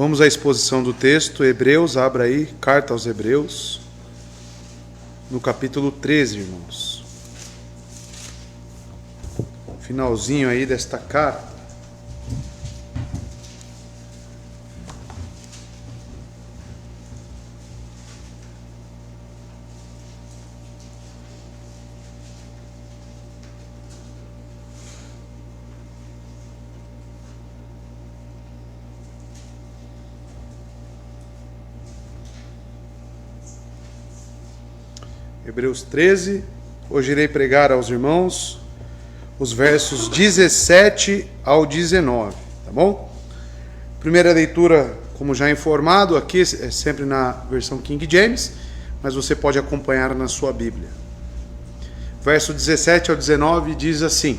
Vamos à exposição do texto, Hebreus, abra aí, carta aos Hebreus, no capítulo 13, irmãos. Finalzinho aí desta carta. Hebreus 13, hoje irei pregar aos irmãos os versos 17 ao 19, tá bom? Primeira leitura, como já informado, aqui é sempre na versão King James, mas você pode acompanhar na sua Bíblia. Verso 17 ao 19 diz assim: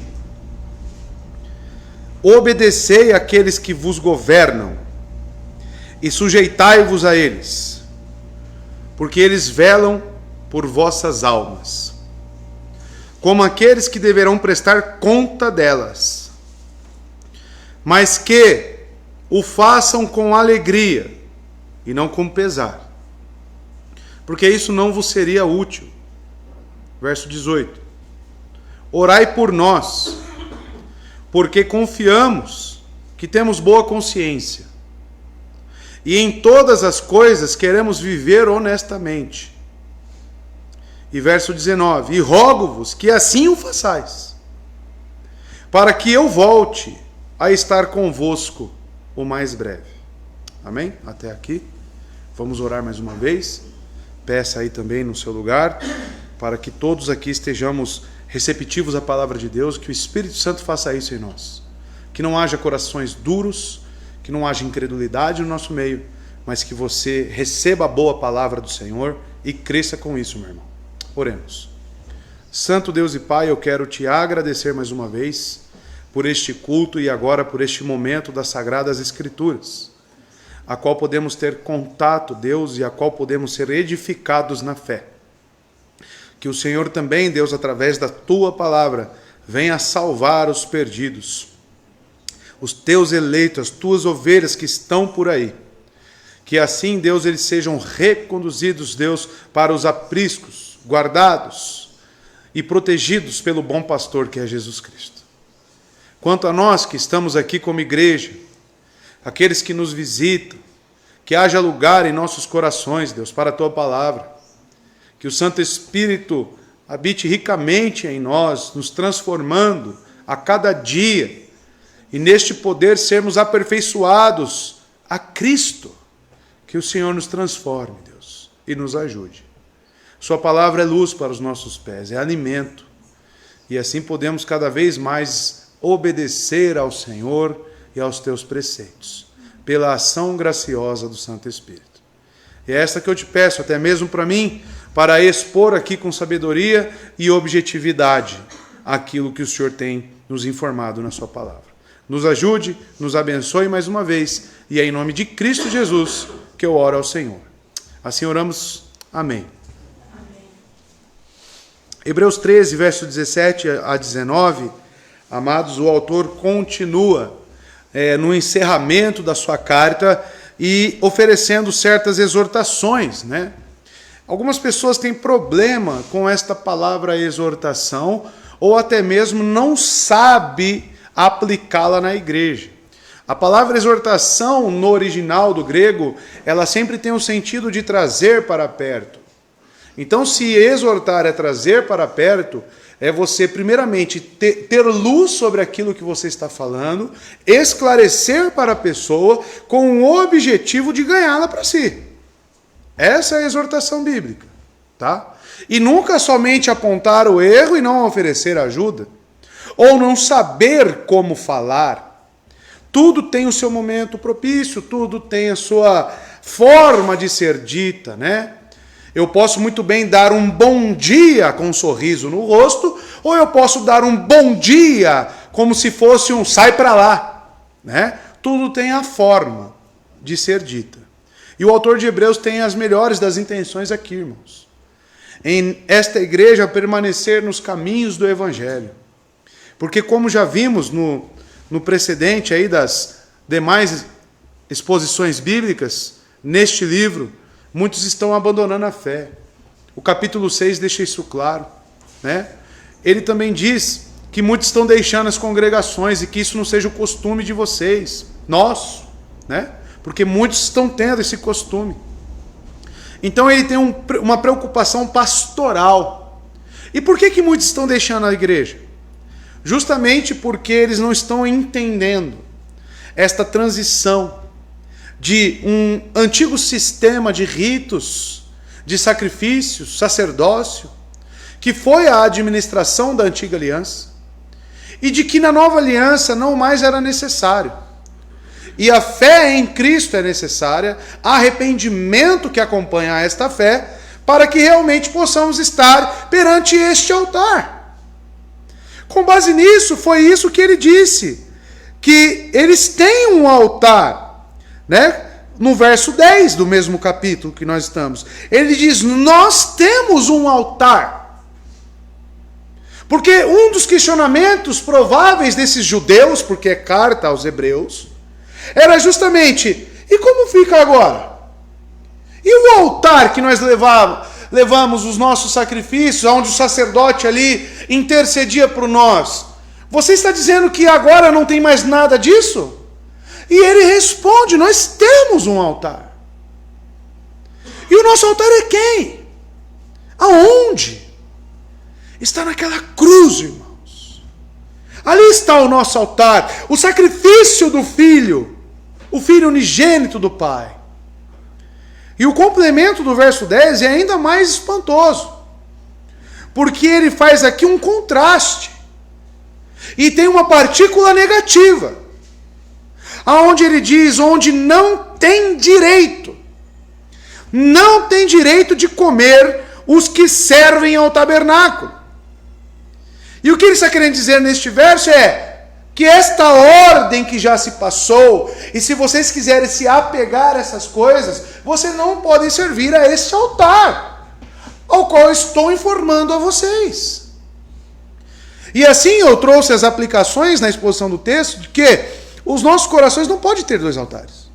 Obedecei àqueles que vos governam e sujeitai-vos a eles, porque eles velam por vossas almas, como aqueles que deverão prestar conta delas, mas que o façam com alegria e não com pesar, porque isso não vos seria útil. Verso 18: Orai por nós, porque confiamos que temos boa consciência, e em todas as coisas queremos viver honestamente. E verso 19: E rogo-vos que assim o façais, para que eu volte a estar convosco o mais breve. Amém? Até aqui. Vamos orar mais uma vez. Peça aí também no seu lugar, para que todos aqui estejamos receptivos à palavra de Deus, que o Espírito Santo faça isso em nós. Que não haja corações duros, que não haja incredulidade no nosso meio, mas que você receba a boa palavra do Senhor e cresça com isso, meu irmão. Oremos. Santo Deus e Pai, eu quero te agradecer mais uma vez por este culto e agora por este momento das Sagradas Escrituras, a qual podemos ter contato, Deus, e a qual podemos ser edificados na fé. Que o Senhor também, Deus, através da Tua palavra, venha salvar os perdidos, os Teus eleitos, as Tuas ovelhas que estão por aí. Que assim, Deus, eles sejam reconduzidos, Deus, para os apriscos, guardados e protegidos pelo bom pastor que é Jesus Cristo. Quanto a nós que estamos aqui como igreja, aqueles que nos visitam, que haja lugar em nossos corações, Deus, para a Tua palavra, que o Santo Espírito habite ricamente em nós, nos transformando a cada dia, e neste poder sermos aperfeiçoados a Cristo. Que o Senhor nos transforme, Deus, e nos ajude. Sua palavra é luz para os nossos pés, é alimento. E assim podemos cada vez mais obedecer ao Senhor e aos Teus preceitos, pela ação graciosa do Santo Espírito. E é esta que eu te peço, até mesmo para mim, para expor aqui com sabedoria e objetividade aquilo que o Senhor tem nos informado na sua palavra. Nos ajude, nos abençoe mais uma vez, e é em nome de Cristo Jesus que eu oro ao Senhor. Assim oramos. Amém. Hebreus 13, verso 17 a 19, amados, o autor continua no encerramento da sua carta e oferecendo certas exortações, né? Algumas pessoas têm problema com esta palavra exortação, ou até mesmo não sabe aplicá-la na igreja. A palavra exortação, no original do grego, ela sempre tem o sentido de trazer para perto. Então, se exortar é trazer para perto, é você, primeiramente, ter luz sobre aquilo que você está falando, esclarecer para a pessoa com o objetivo de ganhá-la para si. Essa é a exortação bíblica, tá? E nunca somente apontar o erro e não oferecer ajuda, ou não saber como falar. Tudo tem o seu momento propício, tudo tem a sua forma de ser dita, né? Eu posso muito bem dar um bom dia com um sorriso no rosto, ou eu posso dar um bom dia como se fosse um sai para lá, né? Tudo tem a forma de ser dita. E o autor de Hebreus tem as melhores das intenções aqui, irmãos. Em esta igreja permanecer nos caminhos do Evangelho. Porque como já vimos no precedente aí das demais exposições bíblicas, neste livro, muitos estão abandonando a fé. O capítulo 6 deixa isso claro, né? Ele também diz que muitos estão deixando as congregações e que isso não seja o costume de vocês, nosso, né? Porque muitos estão tendo esse costume. Então ele tem uma preocupação pastoral. E por que muitos estão deixando a igreja? Justamente porque eles não estão entendendo esta transição de um antigo sistema de ritos, de sacrifícios, sacerdócio, que foi a administração da antiga aliança, e de que na nova aliança não mais era necessário. E a fé em Cristo é necessária, arrependimento que acompanha esta fé, para que realmente possamos estar perante este altar. Com base nisso, foi isso que ele disse, que eles têm um altar, né? No verso 10 do mesmo capítulo que nós estamos, ele diz, nós temos um altar. Porque um dos questionamentos prováveis desses judeus, porque é carta aos hebreus, era justamente, e como fica agora? E o altar que nós levamos os nossos sacrifícios, onde o sacerdote ali intercedia por nós? Você está dizendo que agora não tem mais nada disso? E ele responde, nós temos um altar. E o nosso altar é quem? Aonde? Está naquela cruz, irmãos. Ali está o nosso altar, o sacrifício do Filho, o Filho unigênito do Pai. E o complemento do verso 10 é ainda mais espantoso, porque ele faz aqui um contraste, e tem uma partícula negativa, aonde ele diz, onde não tem direito de comer os que servem ao tabernáculo. E o que ele está querendo dizer neste verso é que esta ordem que já se passou, e se vocês quiserem se apegar a essas coisas, vocês não podem servir a este altar, ao qual eu estou informando a vocês. E assim eu trouxe as aplicações na exposição do texto, de que os nossos corações não podem ter dois altares.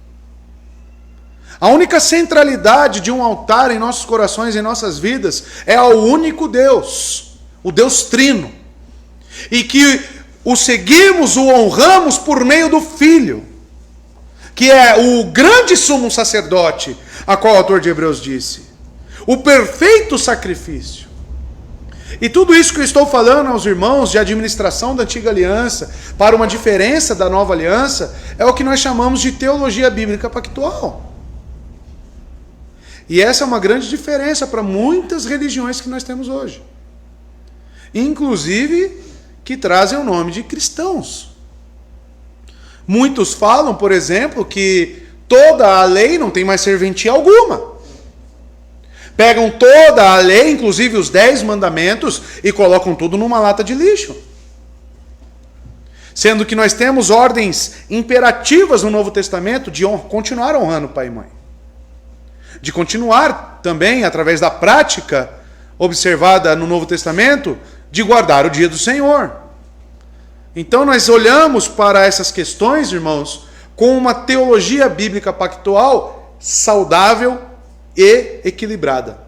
A única centralidade de um altar em nossos corações, em nossas vidas, é ao único Deus, o Deus Trino. E que o seguimos, o honramos por meio do Filho, que é o grande sumo sacerdote, a qual o autor de Hebreus disse, o perfeito sacrifício. E tudo isso que eu estou falando aos irmãos de administração da antiga aliança, para uma diferença da nova aliança, é o que nós chamamos de teologia bíblica pactual. E essa é uma grande diferença para muitas religiões que nós temos hoje. Inclusive, que trazem o nome de cristãos. Muitos falam, por exemplo, que toda a lei não tem mais serventia alguma. Pegam toda a lei, inclusive os 10 mandamentos, e colocam tudo numa lata de lixo. Sendo que nós temos ordens imperativas no Novo Testamento de continuar honrando pai e mãe. De continuar também, através da prática observada no Novo Testamento, de guardar o dia do Senhor. Então nós olhamos para essas questões, irmãos, com uma teologia bíblica pactual saudável e equilibrada.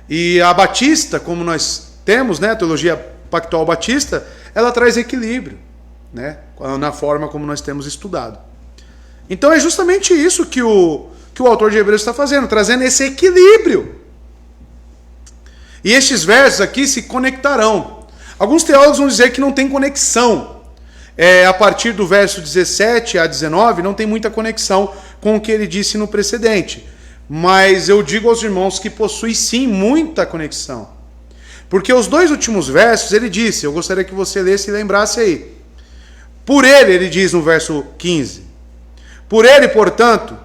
E a Batista, como nós temos, né, a teologia pactual batista, ela traz equilíbrio, né, na forma como nós temos estudado. Então é justamente isso que o autor de Hebreus está fazendo, trazendo esse equilíbrio. E estes versos aqui se conectarão. Alguns teólogos vão dizer que não tem conexão. A partir do verso 17 a 19, não tem muita conexão com o que ele disse no precedente. Mas eu digo aos irmãos que possui sim muita conexão. Porque os 2 últimos versos ele disse, eu gostaria que você lesse e lembrasse aí. Por ele diz no verso 15, por ele, portanto,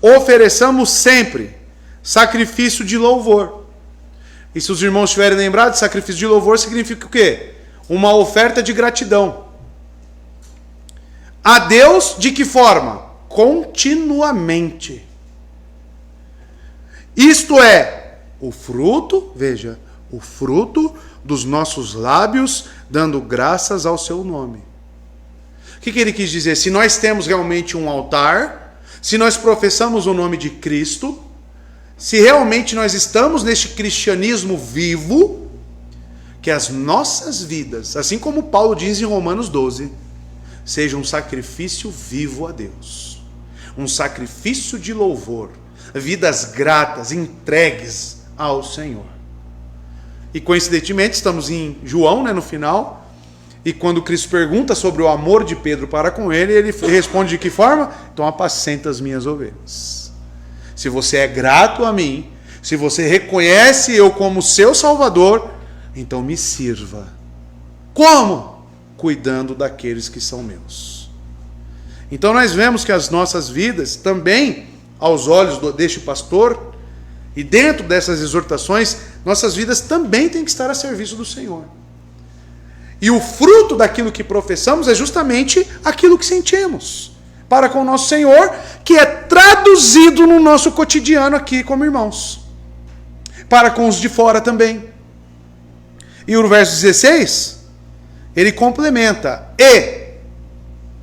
ofereçamos sempre sacrifício de louvor. E se os irmãos estiverem lembrados, sacrifício de louvor significa o quê? Uma oferta de gratidão. A Deus de que forma? Continuamente. Isto é, o fruto, veja, o fruto dos nossos lábios, dando graças ao seu nome. O que ele quis dizer? Se nós temos realmente um altar, se nós professamos o nome de Cristo, se realmente nós estamos neste cristianismo vivo, que as nossas vidas, assim como Paulo diz em Romanos 12, seja um sacrifício vivo a Deus, um sacrifício de louvor, vidas gratas, entregues ao Senhor. E coincidentemente estamos em João, no final, e quando Cristo pergunta sobre o amor de Pedro para com ele, ele responde de que forma? Então apacenta as minhas ovelhas. Se você é grato a mim, se você reconhece eu como seu Salvador, então me sirva. Como? Cuidando daqueles que são meus. Então nós vemos que as nossas vidas também, aos olhos deste pastor, e dentro dessas exortações, nossas vidas também têm que estar a serviço do Senhor. E o fruto daquilo que professamos é justamente aquilo que sentimos para com o nosso Senhor, que é traduzido no nosso cotidiano aqui como irmãos. Para com os de fora também. E o verso 16, ele complementa. E,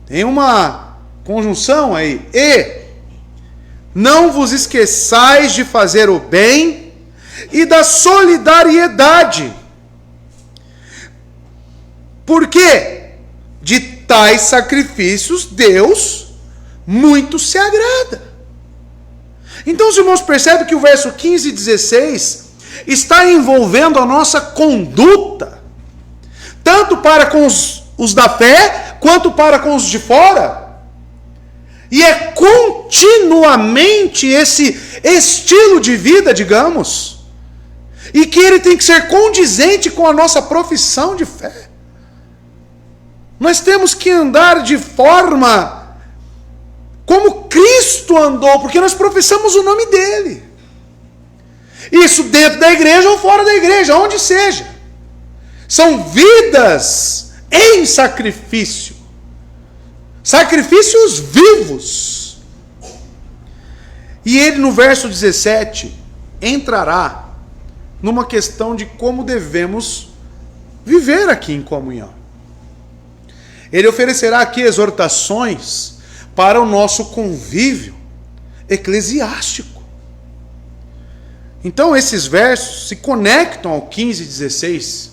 tem uma conjunção aí. E, não vos esqueçais de fazer o bem e da solidariedade. Porque de tais sacrifícios Deus muito se agrada. Então os irmãos percebem que o verso 15 e 16 está envolvendo a nossa conduta, tanto para com os da fé, quanto para com os de fora. E é continuamente esse estilo de vida, digamos, e que ele tem que ser condizente com a nossa profissão de fé. Nós temos que andar de forma como Cristo andou, porque nós professamos o nome dele. Isso dentro da igreja ou fora da igreja, onde seja. São vidas em sacrifício. Sacrifícios vivos. E ele no verso 17 entrará numa questão de como devemos viver aqui em comunhão. Ele oferecerá aqui exortações para o nosso convívio eclesiástico. Então esses versos se conectam ao 15 e 16.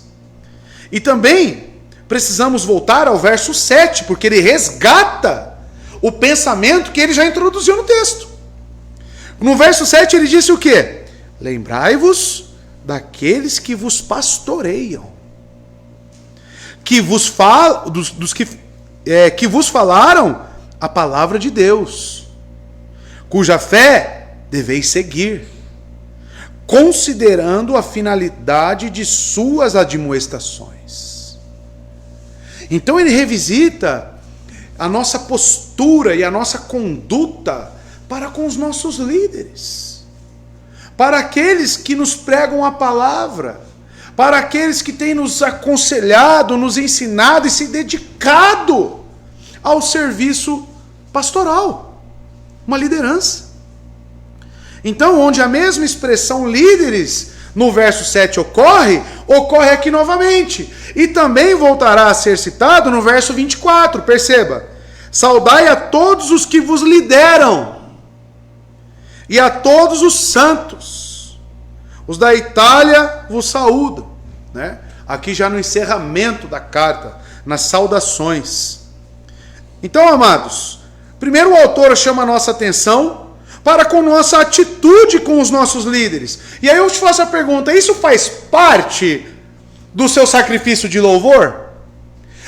E também precisamos voltar ao verso 7, porque ele resgata o pensamento que ele já introduziu no texto. No verso 7 ele disse o quê? Lembrai-vos daqueles que vos pastoreiam, que vos que vos falaram a palavra de Deus, cuja fé deveis seguir, considerando a finalidade de suas admoestações. Então ele revisita a nossa postura e a nossa conduta para com os nossos líderes, para aqueles que nos pregam a palavra, para aqueles que têm nos aconselhado, nos ensinado e se dedicado ao serviço pastoral, uma liderança. Então, onde a mesma expressão líderes no verso 7 ocorre aqui novamente. E também voltará a ser citado no verso 24, perceba. Saudai a todos os que vos lideram, e a todos os santos. Os da Itália vos saúdam. Aqui já no encerramento da carta, nas saudações. Então, amados, primeiro o autor chama a nossa atenção para com nossa atitude com os nossos líderes. E aí eu te faço a pergunta, isso faz parte do seu sacrifício de louvor?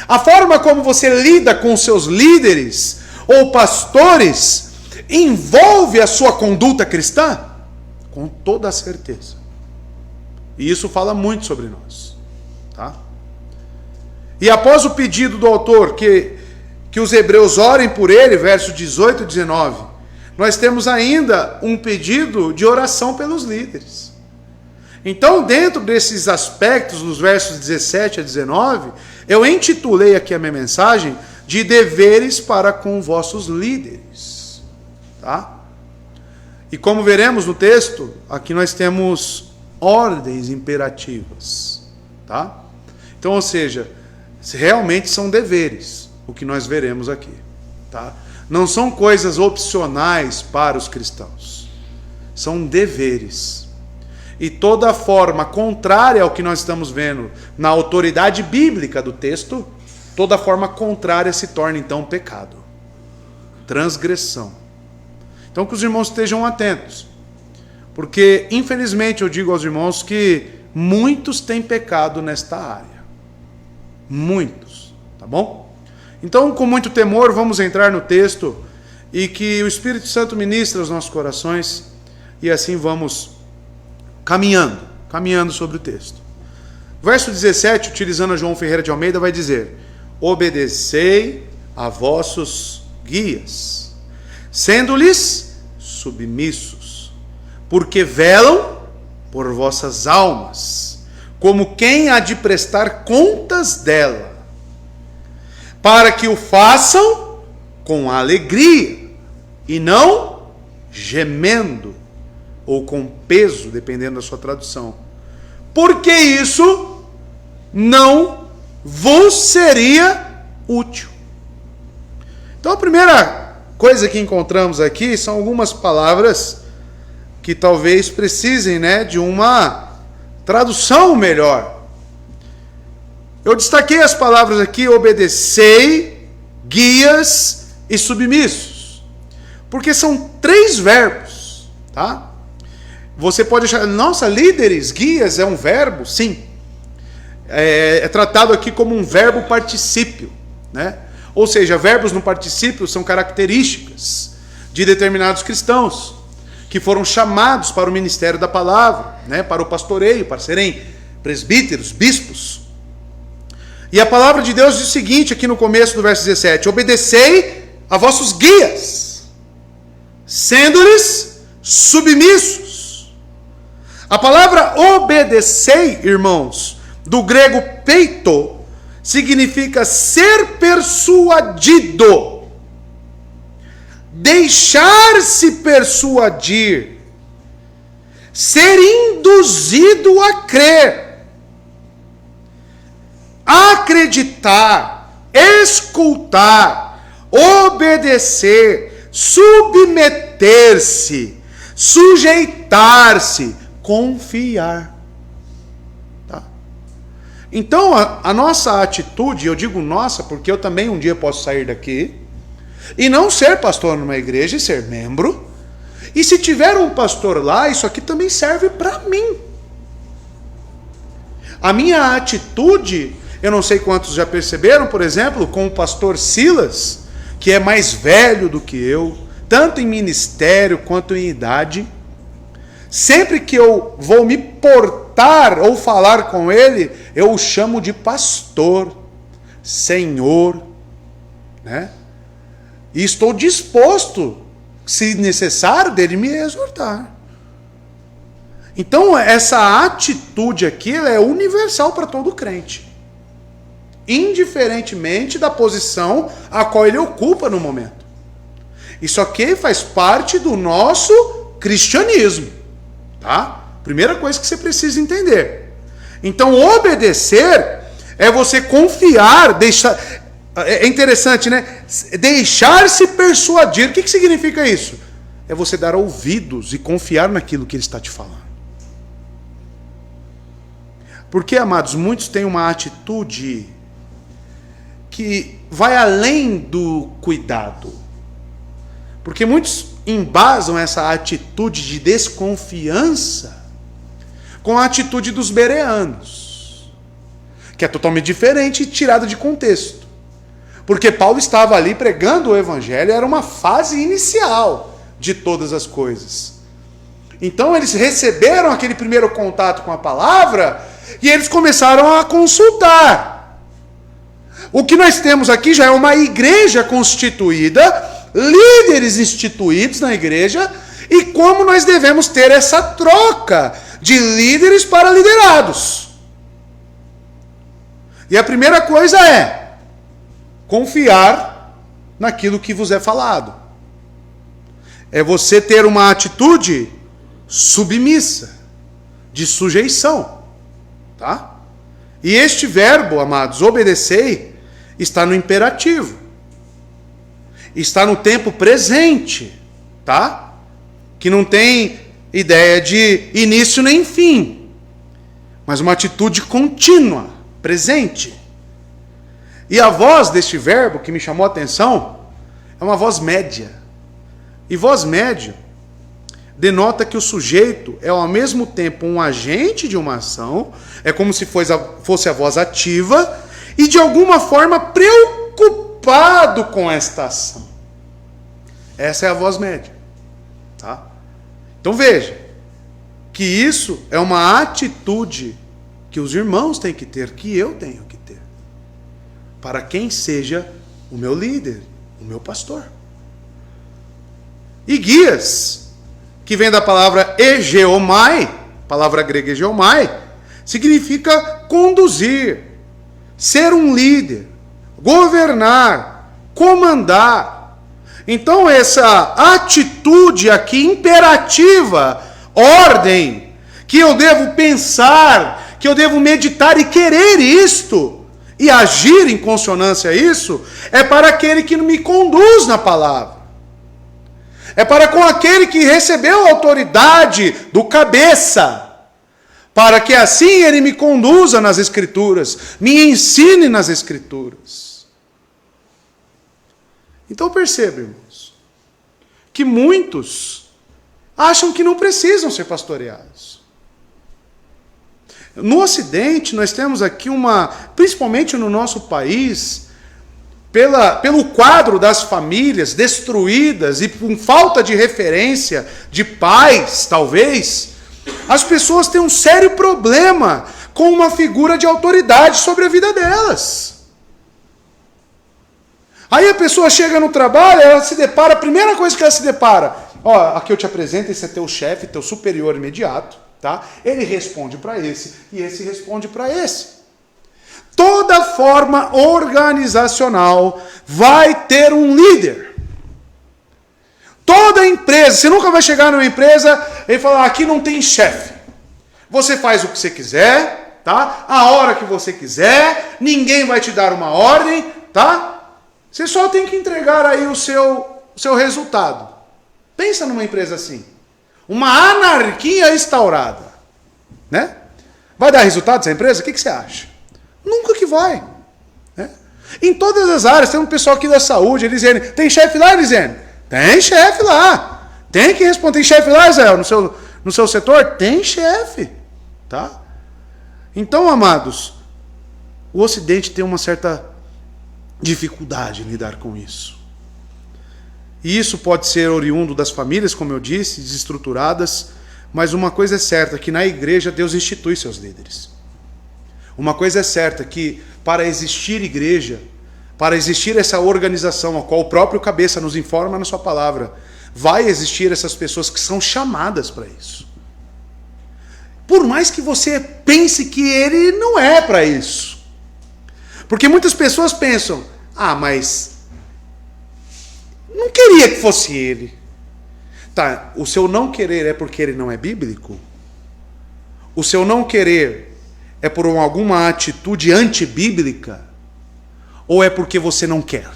A forma como você lida com os seus líderes ou pastores envolve a sua conduta cristã? Com toda a certeza. E isso fala muito sobre nós. Tá? E após o pedido do autor que os hebreus orem por ele, versos 18 e 19, nós temos ainda um pedido de oração pelos líderes. Então, dentro desses aspectos, dos versos 17 a 19, eu intitulei aqui a minha mensagem de deveres para com vossos líderes. Tá? E como veremos no texto, aqui nós temos ordens imperativas. Tá? Então, ou seja, realmente são deveres. o que nós veremos aqui, tá? Não são coisas opcionais para os cristãos. São deveres. E toda forma contrária ao que nós estamos vendo na autoridade bíblica do texto, toda forma contrária se torna então pecado. Transgressão. Então que os irmãos estejam atentos. Porque, infelizmente, eu digo aos irmãos que muitos têm pecado nesta área. Muitos. Tá bom? Então, com muito temor, vamos entrar no texto e que o Espírito Santo ministre aos nossos corações e assim vamos caminhando sobre o texto. Verso 17, utilizando a João Ferreira de Almeida, vai dizer: obedecei a vossos guias, sendo-lhes submissos, porque velam por vossas almas, como quem há de prestar contas dela, para que o façam com alegria, e não gemendo, ou com peso, dependendo da sua tradução. Porque isso não vos seria útil. Então a primeira coisa que encontramos aqui são algumas palavras que talvez precisem, de uma tradução melhor. Eu destaquei as palavras aqui: obedecei, guias e submissos, porque são 3 verbos, tá? Você pode achar, nossa, líderes, guias é um verbo? Sim. É tratado aqui como um verbo particípio, né? Ou seja, verbos no particípio são características de determinados cristãos que foram chamados para o ministério da palavra, para o pastoreio, para serem presbíteros, bispos. E a palavra de Deus diz o seguinte aqui no começo do verso 17: obedecei a vossos guias, sendo-lhes submissos. A palavra obedecei, irmãos, do grego peito, significa ser persuadido, deixar-se persuadir, ser induzido a crer, acreditar, escutar, obedecer, submeter-se, sujeitar-se, confiar. Tá? Então a nossa atitude, eu digo nossa porque eu também um dia posso sair daqui e não ser pastor numa igreja e ser membro, e se tiver um pastor lá, isso aqui também serve para mim. A minha atitude, eu não sei quantos já perceberam, por exemplo, com o pastor Silas, que é mais velho do que eu, tanto em ministério quanto em idade. Sempre que eu vou me portar ou falar com ele, eu o chamo de pastor, senhor, E estou disposto, se necessário, dele me exortar. Então, essa atitude aqui ela é universal para todo crente, indiferentemente da posição a qual ele ocupa no momento. Isso aqui faz parte do nosso cristianismo. Tá? Primeira coisa que você precisa entender. Então, obedecer é você confiar, deixar. É interessante, deixar-se persuadir. O que significa isso? É você dar ouvidos e confiar naquilo que ele está te falando. Porque, amados, muitos têm uma atitude que vai além do cuidado. Porque muitos embasam essa atitude de desconfiança com a atitude dos bereanos, que é totalmente diferente e tirada de contexto. Porque Paulo estava ali pregando o evangelho, era uma fase inicial de todas as coisas. Então eles receberam aquele primeiro contato com a palavra e eles começaram a consultar. O que nós temos aqui já é uma igreja constituída, líderes instituídos na igreja, e como nós devemos ter essa troca de líderes para liderados. E a primeira coisa é confiar naquilo que vos é falado. É você ter uma atitude submissa, de sujeição. Tá? E este verbo, amados, obedecei, está no imperativo. está no tempo presente, tá? Que não tem ideia de início nem fim, mas uma atitude contínua, presente. E a voz deste verbo que me chamou a atenção é uma voz média. E voz média denota que o sujeito é ao mesmo tempo um agente de uma ação, é como se fosse a voz ativa, e de alguma forma preocupado com esta ação. Essa é a voz média. Tá? Então veja, que isso é uma atitude que os irmãos têm que ter, que eu tenho que ter, para quem seja o meu líder, o meu pastor. E guias, que vem da palavra egeomai, palavra grega egeomai, significa conduzir, ser um líder, governar, comandar. Então essa atitude aqui imperativa, ordem, que eu devo pensar, que eu devo meditar e querer isto, e agir em consonância a isso, é para aquele que me conduz na palavra. É para com aquele que recebeu a autoridade do cabeça, para que assim ele me conduza nas Escrituras, me ensine nas Escrituras. Então perceba, irmãos, que muitos acham que não precisam ser pastoreados. No Ocidente, nós temos aqui principalmente no nosso país, pelo quadro das famílias destruídas e com falta de referência de pais, talvez, as pessoas têm um sério problema com uma figura de autoridade sobre a vida delas. Aí a pessoa chega no trabalho, ela se depara, a primeira coisa que ela se depara, aqui eu te apresento, esse é teu chefe, teu superior imediato, tá? Ele responde para esse, e esse responde para esse. Toda forma organizacional vai ter um líder. Toda empresa, você nunca vai chegar numa empresa e falar, aqui não tem chefe. Você faz o que você quiser, tá? A hora que você quiser, ninguém vai te dar uma ordem, tá? Você só tem que entregar aí o seu resultado. Pensa numa empresa assim. Uma anarquia instaurada, né? Vai dar resultado essa empresa? O que você acha? Nunca que vai. Né? Em todas as áreas, tem um pessoal aqui da saúde, Elisene, tem chefe lá, Elisene? Tem chefe lá. Tem que responder. Tem chefe lá, Israel, no seu setor? Tem chefe. Tá? Então, amados, o Ocidente tem uma certa dificuldade em lidar com isso. E isso pode ser oriundo das famílias, como eu disse, desestruturadas, mas uma coisa é certa, que na igreja Deus institui seus líderes. Uma coisa é certa, que para existir igreja, para existir essa organização, a qual o próprio cabeça nos informa na sua palavra, vai existir essas pessoas que são chamadas para isso. Por mais que você pense que ele não é para isso. Porque muitas pessoas pensam, mas não queria que fosse ele. Tá, o seu não querer é porque ele não é bíblico? O seu não querer é por alguma atitude antibíblica? Ou é porque você não quer?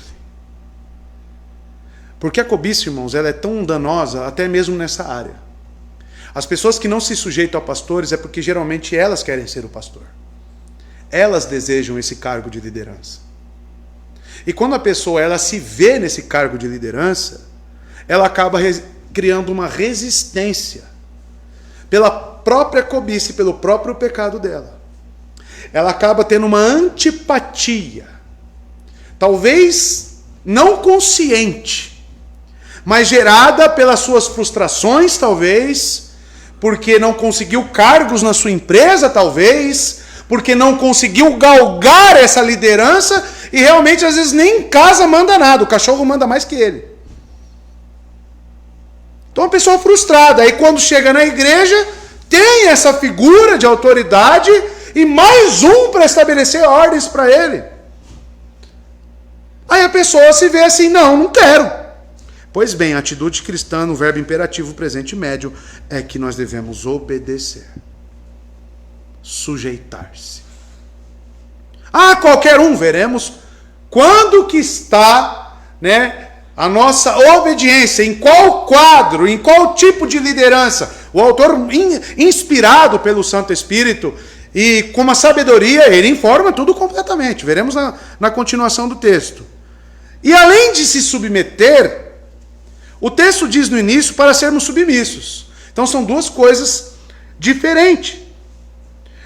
Porque a cobiça, irmãos, ela é tão danosa até mesmo nessa área. As pessoas que não se sujeitam a pastores é porque geralmente elas querem ser o pastor. Elas desejam esse cargo de liderança. E quando a pessoa ela se vê nesse cargo de liderança, ela acaba criando uma resistência pela própria cobiça e pelo próprio pecado dela. Ela acaba tendo uma antipatia, talvez não consciente, mas gerada pelas suas frustrações, talvez, porque não conseguiu cargos na sua empresa, talvez, porque não conseguiu galgar essa liderança e realmente às vezes nem em casa manda nada, o cachorro manda mais que ele. Então uma pessoa frustrada, aí quando chega na igreja, tem essa figura de autoridade e mais um para estabelecer ordens para ele. Aí a pessoa se vê assim, não quero. Pois bem, a atitude cristã no verbo imperativo presente médio é que nós devemos obedecer. Sujeitar-se. Qualquer um, veremos quando que está, a nossa obediência, em qual quadro, em qual tipo de liderança. O autor, inspirado pelo Santo Espírito e com uma sabedoria, ele informa tudo completamente. Veremos na continuação do texto. E além de se submeter, o texto diz no início para sermos submissos. Então são duas coisas diferentes.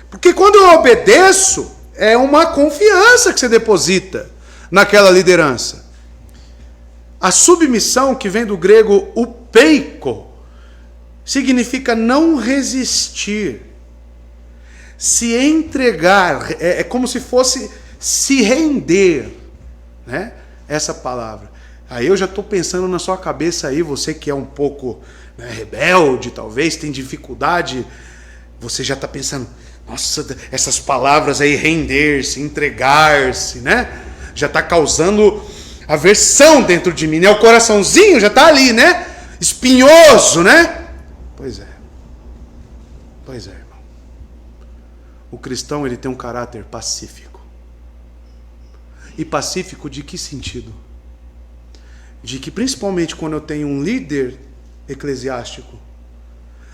Porque quando eu obedeço, é uma confiança que você deposita naquela liderança. A submissão, que vem do grego upeiko, significa não resistir, se entregar, é como se fosse se render, né? Essa palavra. Aí eu já estou pensando na sua cabeça aí, você que é um pouco, né, rebelde, talvez, tem dificuldade, você já está pensando, nossa, essas palavras aí, render-se, entregar-se, né? Já está causando aversão dentro de mim, né? O coraçãozinho já está ali, né? Espinhoso, né? Pois é, irmão. O cristão, ele tem um caráter pacífico. E pacífico de que sentido? De que principalmente quando eu tenho um líder eclesiástico,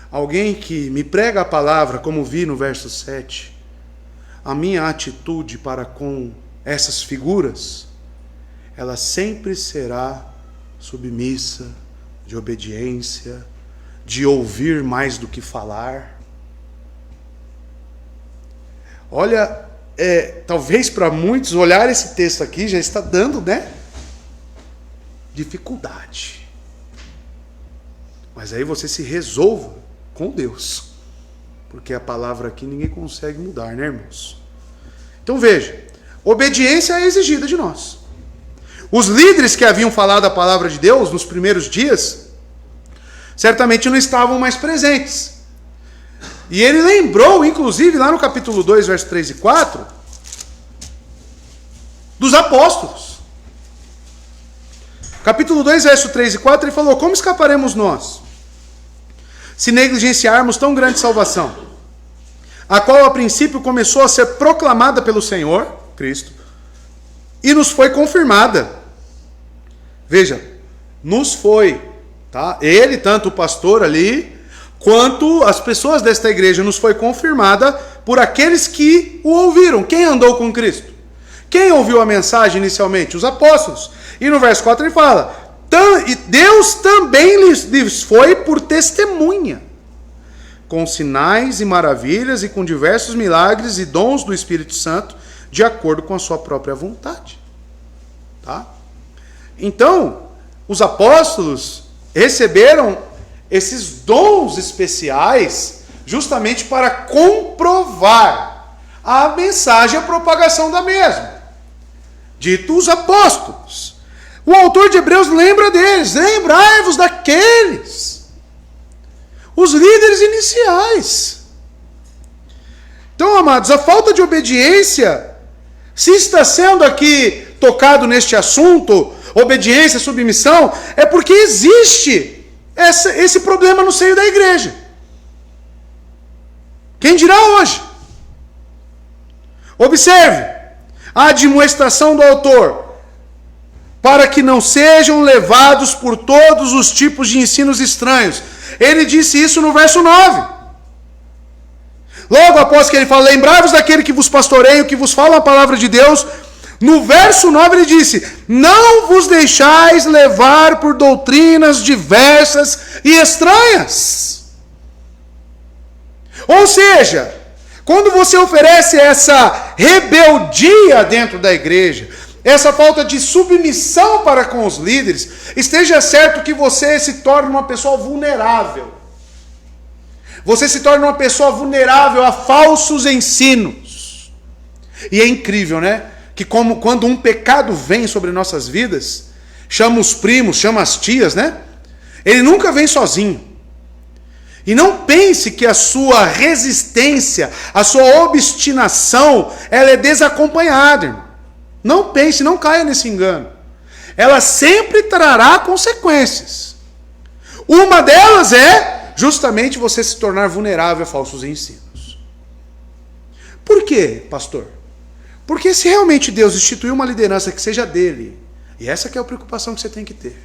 alguém que me prega a palavra, como vi no verso 7, a minha atitude para com essas figuras, ela sempre será submissa, de obediência, de ouvir mais do que falar. Olha, talvez para muitos olhar esse texto aqui já está dando, né, dificuldade. Mas aí você se resolva com Deus, porque a palavra aqui ninguém consegue mudar, né, irmãos? Então veja, obediência é exigida de nós. Os líderes que haviam falado a palavra de Deus nos primeiros dias, certamente não estavam mais presentes. E ele lembrou, inclusive, lá no capítulo 2, versos 3 e 4, dos apóstolos. Capítulo 2, verso 3 e 4, ele falou: como escaparemos nós, se negligenciarmos tão grande salvação, a qual a princípio começou a ser proclamada pelo Senhor, Cristo, e nos foi confirmada. Veja, nos foi, tá? Ele, tanto o pastor ali, quanto as pessoas desta igreja, nos foi confirmada por aqueles que o ouviram. Quem andou com Cristo? Quem ouviu a mensagem inicialmente? Os apóstolos. E no verso 4 ele fala: Deus também lhes foi por testemunha, com sinais e maravilhas e com diversos milagres e dons do Espírito Santo, de acordo com a sua própria vontade. Tá? Então, os apóstolos receberam esses dons especiais justamente para comprovar a mensagem e a propagação da mesma. Dito os apóstolos. O autor de Hebreus lembra deles. Lembrai-vos daqueles. Os líderes iniciais. Então, amados, a falta de obediência, se está sendo aqui tocado neste assunto, obediência, submissão, é porque existe esse problema no seio da igreja. Quem dirá hoje? Observe a admoestação do autor: para que não sejam levados por todos os tipos de ensinos estranhos. Ele disse isso no verso 9. Logo após que ele fala: lembrai-vos daquele que vos pastoreia, que vos fala a palavra de Deus. No verso 9 ele disse: não vos deixais levar por doutrinas diversas e estranhas. Ou seja, quando você oferece essa rebeldia dentro da igreja, essa falta de submissão para com os líderes, esteja certo que você se torna uma pessoa vulnerável. Você se torna uma pessoa vulnerável a falsos ensinos. E é incrível, né? Que quando um pecado vem sobre nossas vidas, chama os primos, chama as tias, né? Ele nunca vem sozinho. E não pense que a sua resistência, a sua obstinação, ela é desacompanhada, irmão. Não pense, não caia nesse engano. Ela sempre trará consequências. Uma delas é justamente você se tornar vulnerável a falsos ensinos. Por quê, pastor? Porque se realmente Deus instituiu uma liderança que seja dele, e essa que é a preocupação que você tem que ter,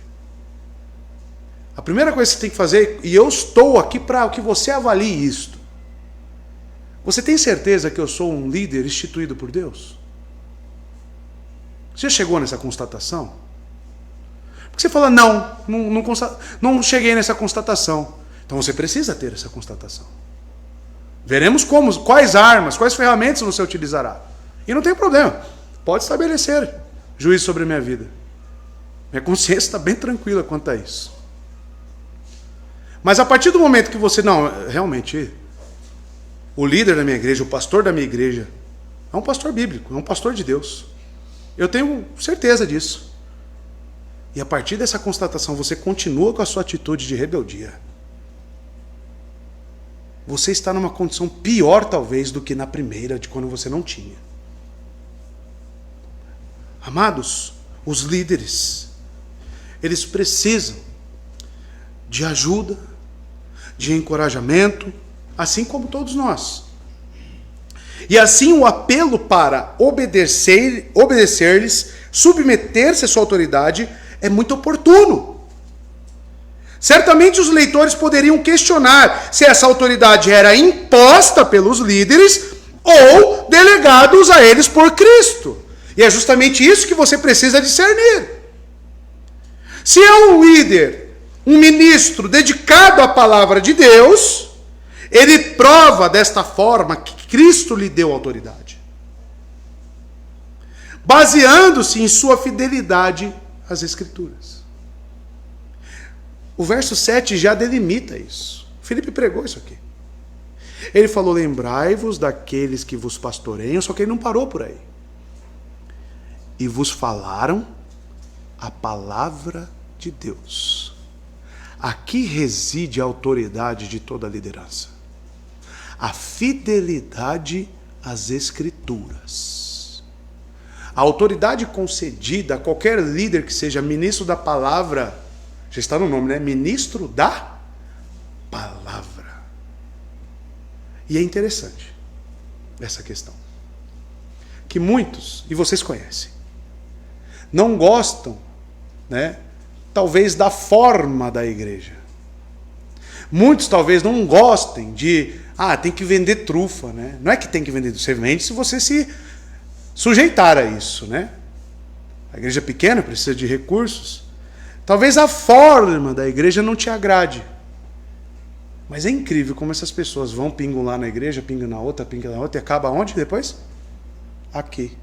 A primeira coisa que você tem que fazer, e eu estou aqui para que você avalie isto. Você tem certeza que eu sou um líder instituído por Deus? Você já chegou nessa constatação? Porque você fala, não cheguei nessa constatação. Então você precisa ter essa constatação. Veremos quais armas, quais ferramentas você utilizará. E não tem problema. Pode estabelecer juízo sobre a minha vida. Minha consciência está bem tranquila quanto a isso. Mas a partir do momento que você, realmente, o líder da minha igreja, o pastor da minha igreja, é um pastor bíblico, é um pastor de Deus. Eu tenho certeza disso. E a partir dessa constatação, você continua com a sua atitude de rebeldia. Você está numa condição pior, talvez, do que na primeira, de quando você não tinha. Amados, os líderes, eles precisam de ajuda, de encorajamento, assim como todos nós. E assim o apelo para obedecer-lhes, submeter-se à sua autoridade, é muito oportuno. Certamente os leitores poderiam questionar se essa autoridade era imposta pelos líderes ou delegados a eles por Cristo. E é justamente isso que você precisa discernir. Se é um líder, um ministro dedicado à palavra de Deus, ele prova desta forma que Cristo lhe deu autoridade, baseando-se em sua fidelidade às Escrituras. O verso 7 já delimita isso. Filipe pregou isso aqui. Ele falou, lembrai-vos daqueles que vos pastoreiam, só que ele não parou por aí. E vos falaram a palavra de Deus. Aqui reside a autoridade de toda a liderança. A fidelidade às Escrituras. A autoridade concedida a qualquer líder que seja ministro da palavra, já está no nome, né? Ministro da palavra. E é interessante essa questão. Que muitos, e vocês conhecem, não gostam, né? Talvez da forma da igreja. Muitos talvez não gostem de, tem que vender trufa, né? Não é que tem que vender, você vende se você se sujeitar a isso, né? A igreja pequena precisa de recursos. Talvez a forma da igreja não te agrade. Mas é incrível como essas pessoas vão, pingam lá na igreja, pingam na outra, e acaba onde depois? Aqui.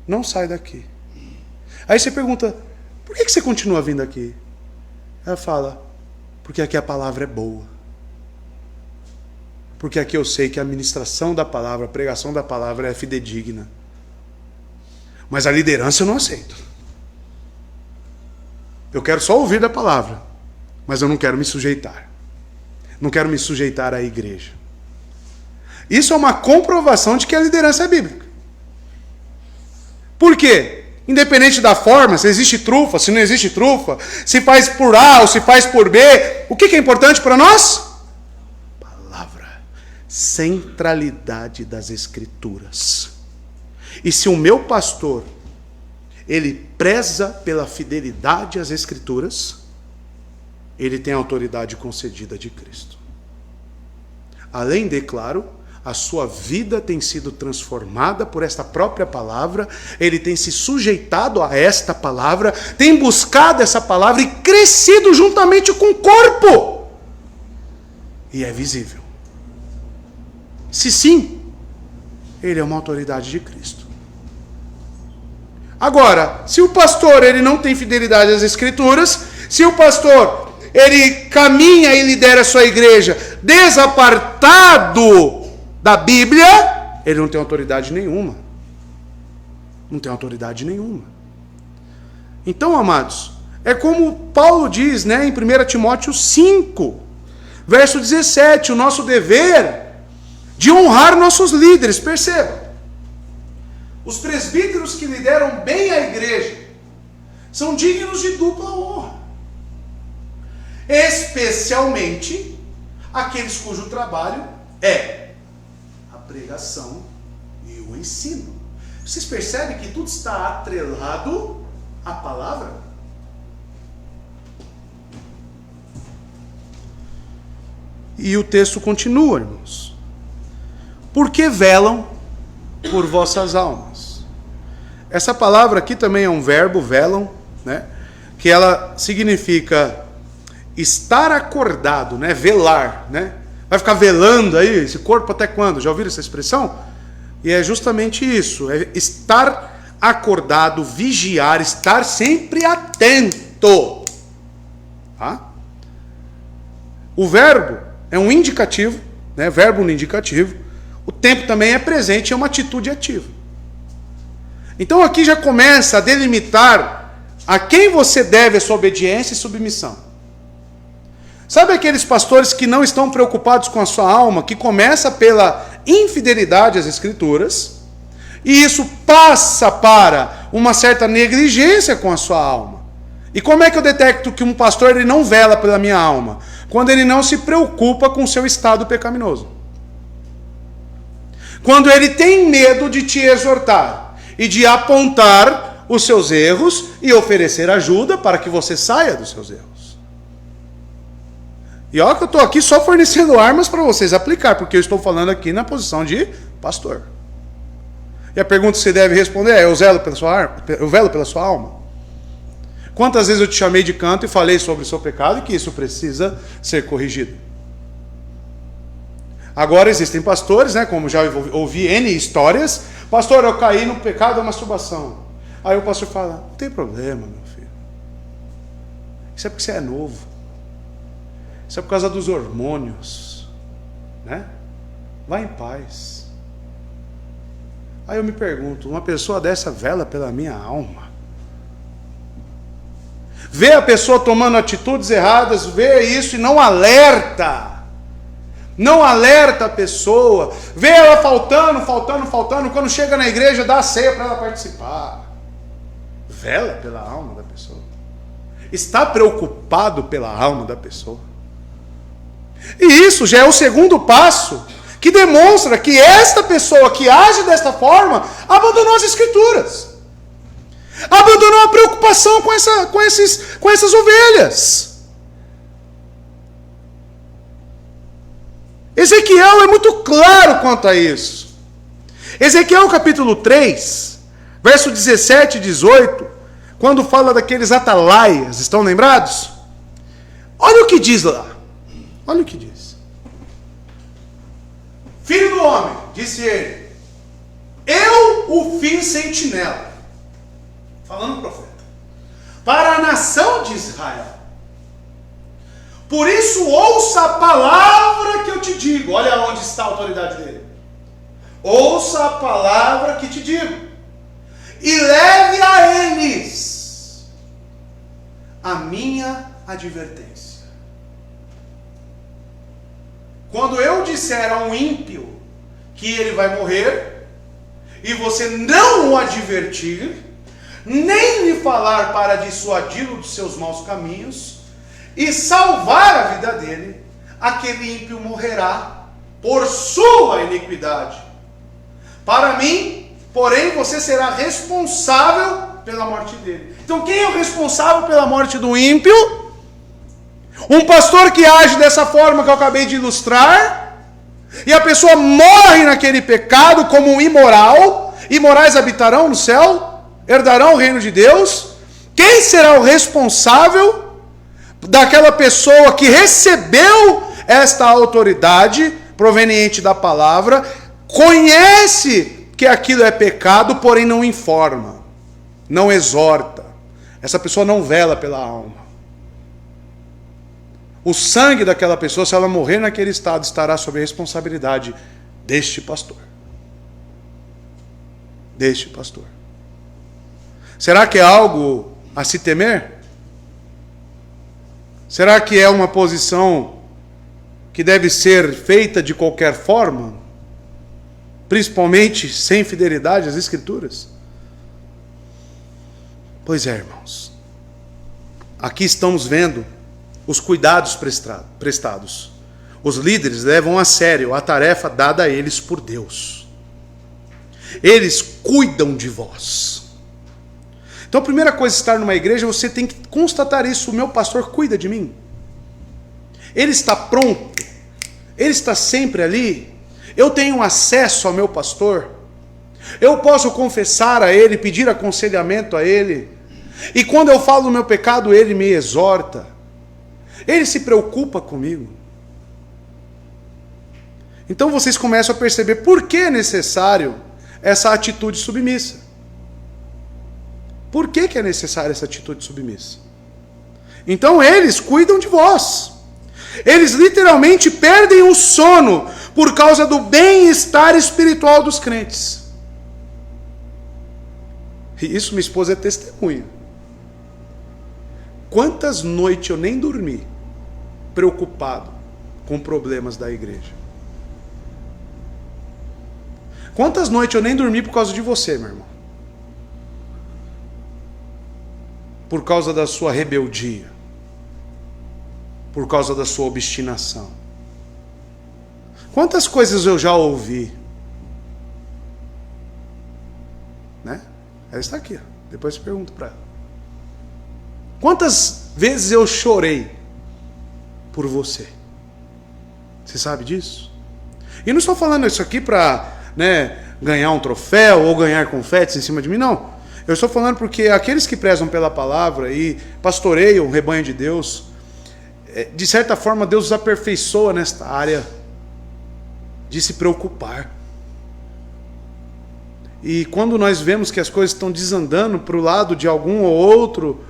Não sai daqui. Aí você pergunta, por que você continua vindo aqui? Ela fala, porque aqui a palavra é boa. Porque aqui eu sei que a ministração da palavra, a pregação da palavra é fidedigna. Mas a liderança eu não aceito. Eu quero só ouvir da palavra, mas eu não quero me sujeitar. Não quero me sujeitar à igreja. Isso é uma comprovação de que a liderança é bíblica. Por quê? Independente da forma, se existe trufa, se não existe trufa, se faz por A ou se faz por B, o que é importante para nós? Palavra. Centralidade das Escrituras. E se o meu pastor, ele preza pela fidelidade às Escrituras, ele tem a autoridade concedida de Cristo. Além de, claro, a sua vida tem sido transformada por esta própria palavra, ele tem se sujeitado a esta palavra, tem buscado essa palavra e crescido juntamente com o corpo. E é visível. Se sim, ele é uma autoridade de Cristo. Agora, se o pastor ele não tem fidelidade às Escrituras, se o pastor ele caminha e lidera a sua igreja desapartado da Bíblia, ele não tem autoridade nenhuma. Não tem autoridade nenhuma. Então, amados, é como Paulo diz, né, em 1 Timóteo 5, verso 17, o nosso dever de honrar nossos líderes. Perceba, os presbíteros que lideram bem a igreja são dignos de dupla honra, especialmente aqueles cujo trabalho é a pregação e o ensino. Vocês percebem que tudo está atrelado à palavra? E o texto continua, irmãos. Porque velam por vossas almas. Essa palavra aqui também é um verbo, velam, né? Que ela significa estar acordado, né? Velar, né? Vai ficar velando aí esse corpo até quando? Já ouviram essa expressão? E é justamente isso, é estar acordado, vigiar, estar sempre atento. Tá? O verbo é um indicativo, né? Verbo no indicativo. O tempo também é presente, é uma atitude ativa. Então aqui já começa a delimitar a quem você deve a sua obediência e submissão. Sabe aqueles pastores que não estão preocupados com a sua alma, que começa pela infidelidade às Escrituras, e isso passa para uma certa negligência com a sua alma. E como é que eu detecto que um pastor ele não vela pela minha alma? Quando ele não se preocupa com o seu estado pecaminoso. Quando ele tem medo de te exortar e de apontar os seus erros e oferecer ajuda para que você saia dos seus erros. E olha que eu estou aqui só fornecendo armas para vocês aplicar, porque eu estou falando aqui na posição de pastor. E a pergunta que você deve responder é: eu velo pela sua alma? Quantas vezes eu te chamei de canto e falei sobre o seu pecado e que isso precisa ser corrigido? Agora existem pastores, né, como já ouvi N histórias. Pastor, eu caí no pecado da masturbação. Aí o pastor fala: não tem problema, meu filho. Isso é porque você é novo. Isso é por causa dos hormônios, né? Vai em paz. Aí eu me pergunto, uma pessoa dessa vela pela minha alma? Vê a pessoa tomando atitudes erradas, vê isso e não alerta. Não alerta a pessoa. Vê ela faltando. Quando chega na igreja, dá a ceia para ela participar. Vela pela alma da pessoa. Está preocupado pela alma da pessoa. E isso já é o segundo passo que demonstra que esta pessoa que age desta forma abandonou as Escrituras. Abandonou a preocupação com essas ovelhas. Ezequiel é muito claro quanto a isso. Ezequiel capítulo 3, verso 17 e 18, quando fala daqueles atalaias, estão lembrados? Olha o que diz lá. Olha o que diz. Filho do homem, disse ele, eu o fiz sentinela, falando o profeta, para a nação de Israel. Por isso ouça a palavra que eu te digo. Olha onde está a autoridade dele. Ouça a palavra que te digo. E leve a eles a minha advertência. Quando eu disser a um ímpio que ele vai morrer, e você não o advertir, nem lhe falar para dissuadi-lo dos seus maus caminhos, e salvar a vida dele, aquele ímpio morrerá por sua iniquidade. Para mim, porém, você será responsável pela morte dele. Então quem é o responsável pela morte do ímpio? Um pastor que age dessa forma que eu acabei de ilustrar, e a pessoa morre naquele pecado como um imoral. Imorais habitarão no céu, herdarão o reino de Deus. Quem será o responsável daquela pessoa que recebeu esta autoridade proveniente da palavra, conhece que aquilo é pecado, porém não informa, não exorta? Essa pessoa não vela pela alma. O sangue daquela pessoa, se ela morrer naquele estado, estará sob a responsabilidade deste pastor. Deste pastor. Será que é algo a se temer? Será que é uma posição que deve ser feita de qualquer forma? Principalmente sem fidelidade às Escrituras? Pois é, irmãos. Aqui estamos vendo os cuidados prestados. Os líderes levam a sério a tarefa dada a eles por Deus. Eles cuidam de vós. Então a primeira coisa de estar numa igreja, você tem que constatar isso. O meu pastor cuida de mim. Ele está pronto Ele está sempre ali? Eu tenho acesso ao meu pastor? Eu posso confessar a ele, pedir aconselhamento a ele? E quando eu falo do meu pecado, ele me exorta? Ele se preocupa comigo? Então vocês começam a perceber por que é necessário essa atitude submissa. Por que é necessária essa atitude submissa? Então eles cuidam de vós. Eles literalmente perdem o sono por causa do bem-estar espiritual dos crentes. E isso minha esposa é testemunha. Quantas noites eu nem dormi, preocupado com problemas da igreja? Quantas noites eu nem dormi por causa de você, meu irmão? Por causa da sua rebeldia. Por causa da sua obstinação. Quantas coisas eu já ouvi? Né? Ela está aqui, ó. Depois eu pergunto para ela. Quantas vezes eu chorei por você? Você sabe disso? E não estou falando isso aqui para, ganhar um troféu ou ganhar confetes em cima de mim, não. Eu estou falando porque aqueles que prezam pela palavra e pastoreiam o rebanho de Deus, de certa forma Deus os aperfeiçoa nesta área de se preocupar. E quando nós vemos que as coisas estão desandando para o lado de algum ou outro,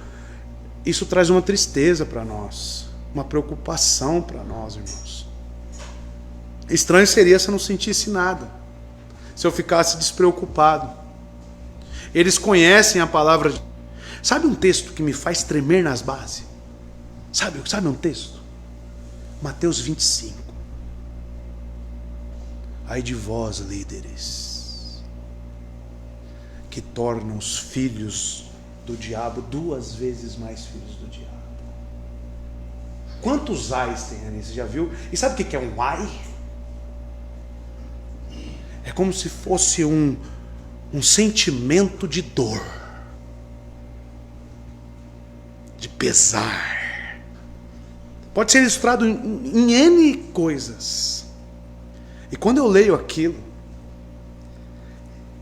isso traz uma tristeza para nós, uma preocupação para nós, irmãos. Estranho seria se eu não sentisse nada, se eu ficasse despreocupado. Eles conhecem a palavra. Sabe um texto que me faz tremer nas bases? Sabe um texto? Mateus 25. Ai de vós, líderes, que tornam os filhos do diabo 2 vezes mais filhos do diabo. Quantos ais tem ali? Você já viu? E sabe o que é um ai? É como se fosse um sentimento de dor, de pesar. Pode ser ilustrado em N coisas. E quando eu leio aquilo,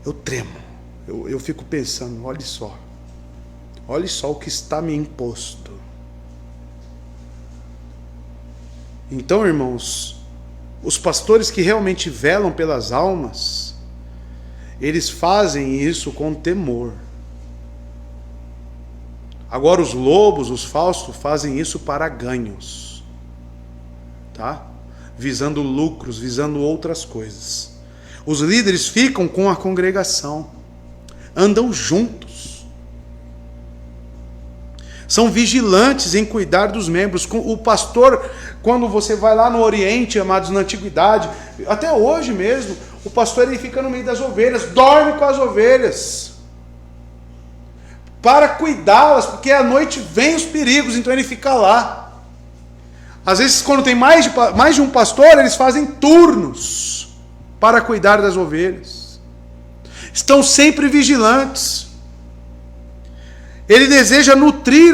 eu tremo. Eu fico pensando, olha só o que está me imposto. Então, irmãos, os pastores que realmente velam pelas almas, eles fazem isso com temor. Agora os lobos, os falsos, fazem isso para ganhos, tá? Visando lucros, visando outras coisas. Os líderes ficam com a congregação, andam juntos, são vigilantes em cuidar dos membros. O pastor, quando você vai lá no Oriente, amados, na antiguidade, até hoje mesmo, o pastor ele fica no meio das ovelhas, dorme com as ovelhas, para cuidá-las, porque à noite vem os perigos, então ele fica lá. Às vezes, quando tem mais de um pastor, eles fazem turnos para cuidar das ovelhas. Estão sempre vigilantes. Ele deseja nutrir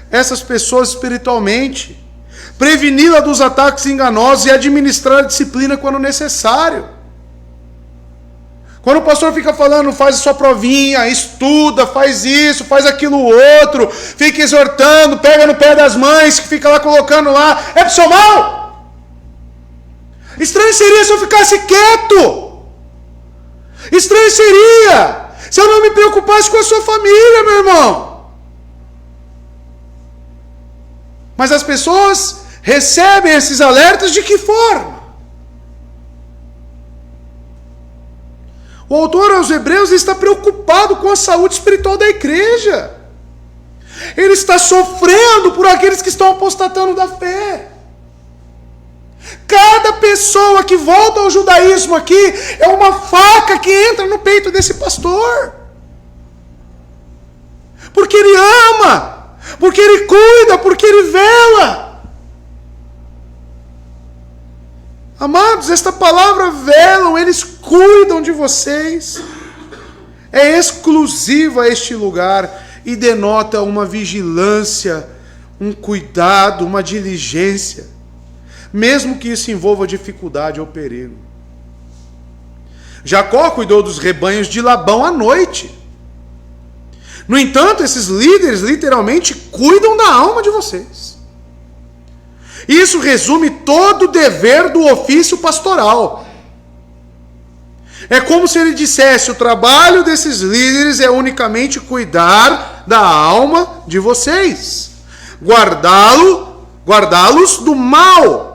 essas pessoas espiritualmente, preveni-la dos ataques enganosos e administrar a disciplina quando necessário. Quando o pastor fica falando, faz a sua provinha, estuda, faz isso, faz aquilo outro, fica exortando, pega no pé das mães, que fica lá colocando lá, é pro seu mal. Estranho seria se eu ficasse quieto. Estranho seria se eu não me preocupasse com a sua família, meu irmão. Mas as pessoas recebem esses alertas de que forma? O autor aos Hebreus está preocupado com a saúde espiritual da igreja. Ele está sofrendo por aqueles que estão apostatando da fé. Cada pessoa que volta ao judaísmo aqui é uma faca que entra no peito desse pastor. Porque ele ama, porque ele cuida, porque ele vela. Amados, esta palavra velam, eles cuidam de vocês. É exclusiva a este lugar e denota uma vigilância, um cuidado, uma diligência. mesmo que isso envolva dificuldade ou perigo. Jacó cuidou dos rebanhos de Labão à noite. No entanto, esses líderes literalmente cuidam da alma de vocês. Isso resume todo o dever do ofício pastoral. É como se ele dissesse: o trabalho desses líderes é unicamente cuidar da alma de vocês, guardá-los do mal,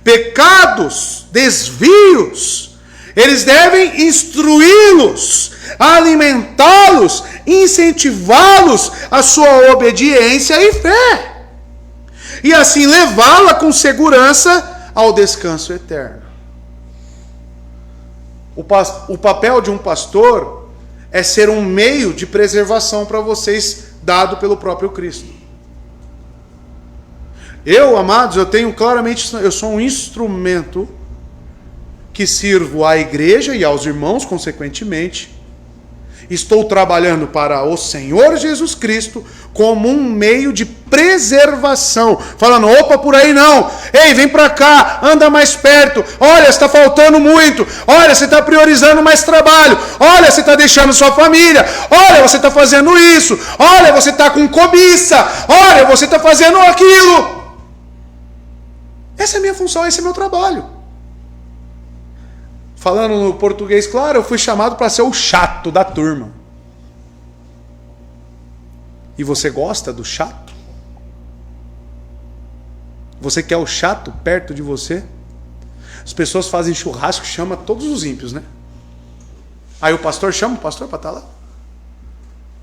pecados, desvios. Eles devem instruí-los, alimentá-los, incentivá-los à sua obediência e fé, e assim levá-la com segurança ao descanso eterno. O papel de um pastor é ser um meio de preservação para vocês, dado pelo próprio Cristo. Eu, amados, eu sou um instrumento que sirvo à igreja e aos irmãos, consequentemente. Estou trabalhando para o Senhor Jesus Cristo como um meio de preservação. Falando: opa, por aí não. Ei, vem para cá, anda mais perto. Olha, está faltando muito. Olha, você está priorizando mais trabalho. Olha, você está deixando sua família. Olha, você está fazendo isso. Olha, você está com cobiça. Olha, você está fazendo aquilo. Essa é a minha função, esse é o meu trabalho. Falando no português claro, eu fui chamado para ser o chato da turma. E você gosta do chato? Você quer o chato perto de você? As pessoas fazem churrasco, chama todos os ímpios, né? Aí o pastor chama o pastor para estar lá?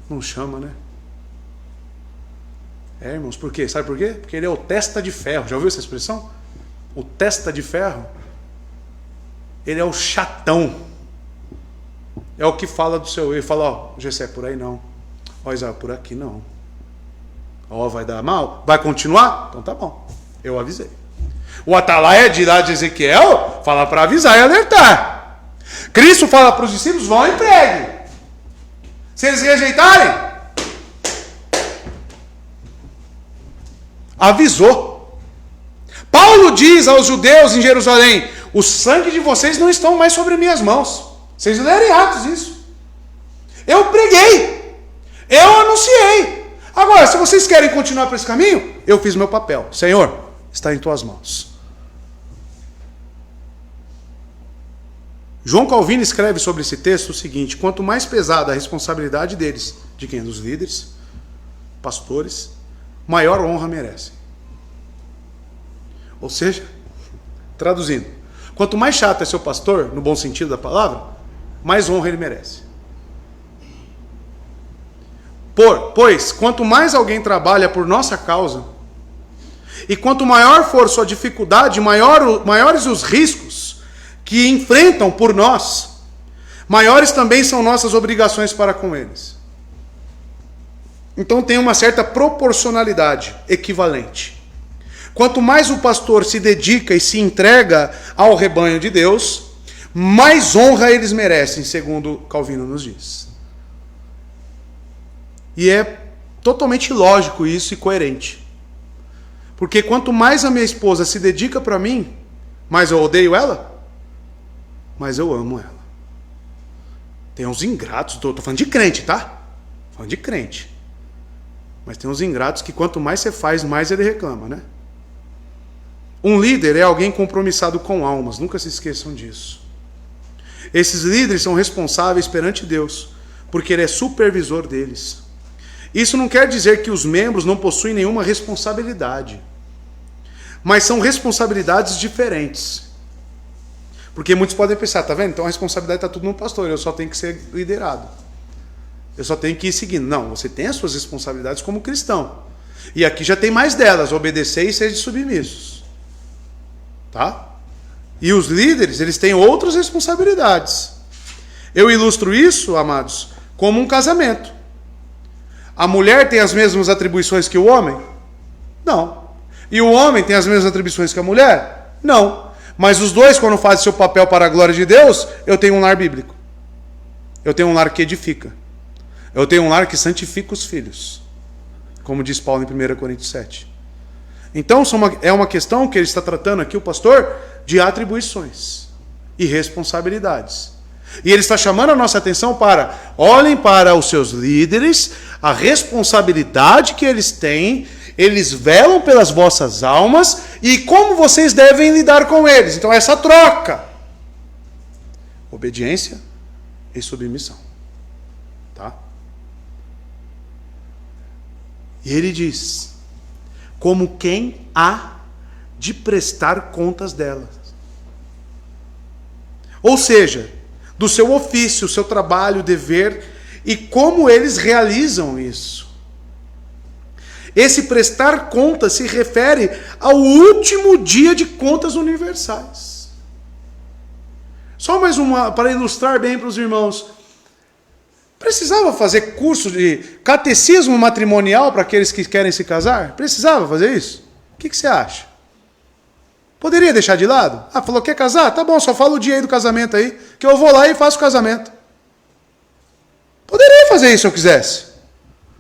Não chama, né? É, irmãos, por quê? Sabe por quê? Porque ele é o testa de ferro. Já ouviu essa expressão? O testa de ferro. Ele é o chatão. É o que fala do seu. Ele fala: ó, Gessé, por aí não. Ó, Israel, por aqui não. Ó, vai dar mal? Vai continuar? Então tá bom. Eu avisei. O Atalaia de lá de Ezequiel fala para avisar e alertar. Cristo fala para os discípulos: vão e preguem. Se eles rejeitarem, avisou. Paulo diz aos judeus em Jerusalém: o sangue de vocês não estão mais sobre minhas mãos. Vocês lerem Atos isso. Eu preguei. Eu anunciei. Agora, se vocês querem continuar por esse caminho, eu fiz meu papel. Senhor, está em tuas mãos. João Calvino escreve sobre esse texto o seguinte: quanto mais pesada a responsabilidade deles, de quem? Dos líderes, pastores, maior honra merecem. Ou seja, traduzindo, quanto mais chato é seu pastor, no bom sentido da palavra, mais honra ele merece. Pois, quanto mais alguém trabalha por nossa causa, e quanto maior for sua dificuldade, maiores os riscos que enfrentam por nós, maiores também são nossas obrigações para com eles. Então tem uma certa proporcionalidade equivalente. Quanto mais o pastor se dedica e se entrega ao rebanho de Deus, mais honra eles merecem, segundo Calvino nos diz. E é totalmente lógico isso e coerente. Porque quanto mais a minha esposa se dedica para mim, mais eu odeio ela, mais eu amo ela. Tem uns ingratos, estou falando de crente, tá? Falando de crente. Mas tem uns ingratos que quanto mais você faz, mais ele reclama, né? Um líder é alguém compromissado com almas, nunca se esqueçam disso. Esses líderes são responsáveis perante Deus, porque Ele é supervisor deles. Isso não quer dizer que os membros não possuem nenhuma responsabilidade, mas são responsabilidades diferentes. Porque muitos podem pensar: tá vendo? Então a responsabilidade está tudo no pastor, eu só tenho que ser liderado. Eu só tenho que ir seguindo. Não, você tem as suas responsabilidades como cristão. E aqui já tem mais delas: obedecer e ser submissos. Tá? E os líderes, eles têm outras responsabilidades. Eu ilustro isso, amados, como um casamento. A mulher tem as mesmas atribuições que o homem? Não. E o homem tem as mesmas atribuições que a mulher? Não. Mas os dois, quando fazem seu papel para a glória de Deus, eu tenho um lar bíblico. Eu tenho um lar que edifica. Eu tenho um lar que santifica os filhos. Como diz Paulo em 1 Coríntios 7. Então é uma questão que ele está tratando aqui, o pastor, de atribuições e responsabilidades. E ele está chamando a nossa atenção para, olhem para os seus líderes, a responsabilidade que eles têm, eles velam pelas vossas almas e como vocês devem lidar com eles. Então essa troca, obediência e submissão. Tá? E ele diz, como quem há de prestar contas delas. Ou seja, do seu ofício, seu trabalho, dever e como eles realizam isso. Esse prestar contas se refere ao último dia de contas universais. Só mais uma para ilustrar bem para os irmãos. Precisava fazer curso de catecismo matrimonial para aqueles que querem se casar? Precisava fazer isso? O que você acha? Poderia deixar de lado? Ah, falou que quer casar? Tá bom, só fala o dia aí do casamento aí, que eu vou lá e faço o casamento. Poderia fazer isso se eu quisesse.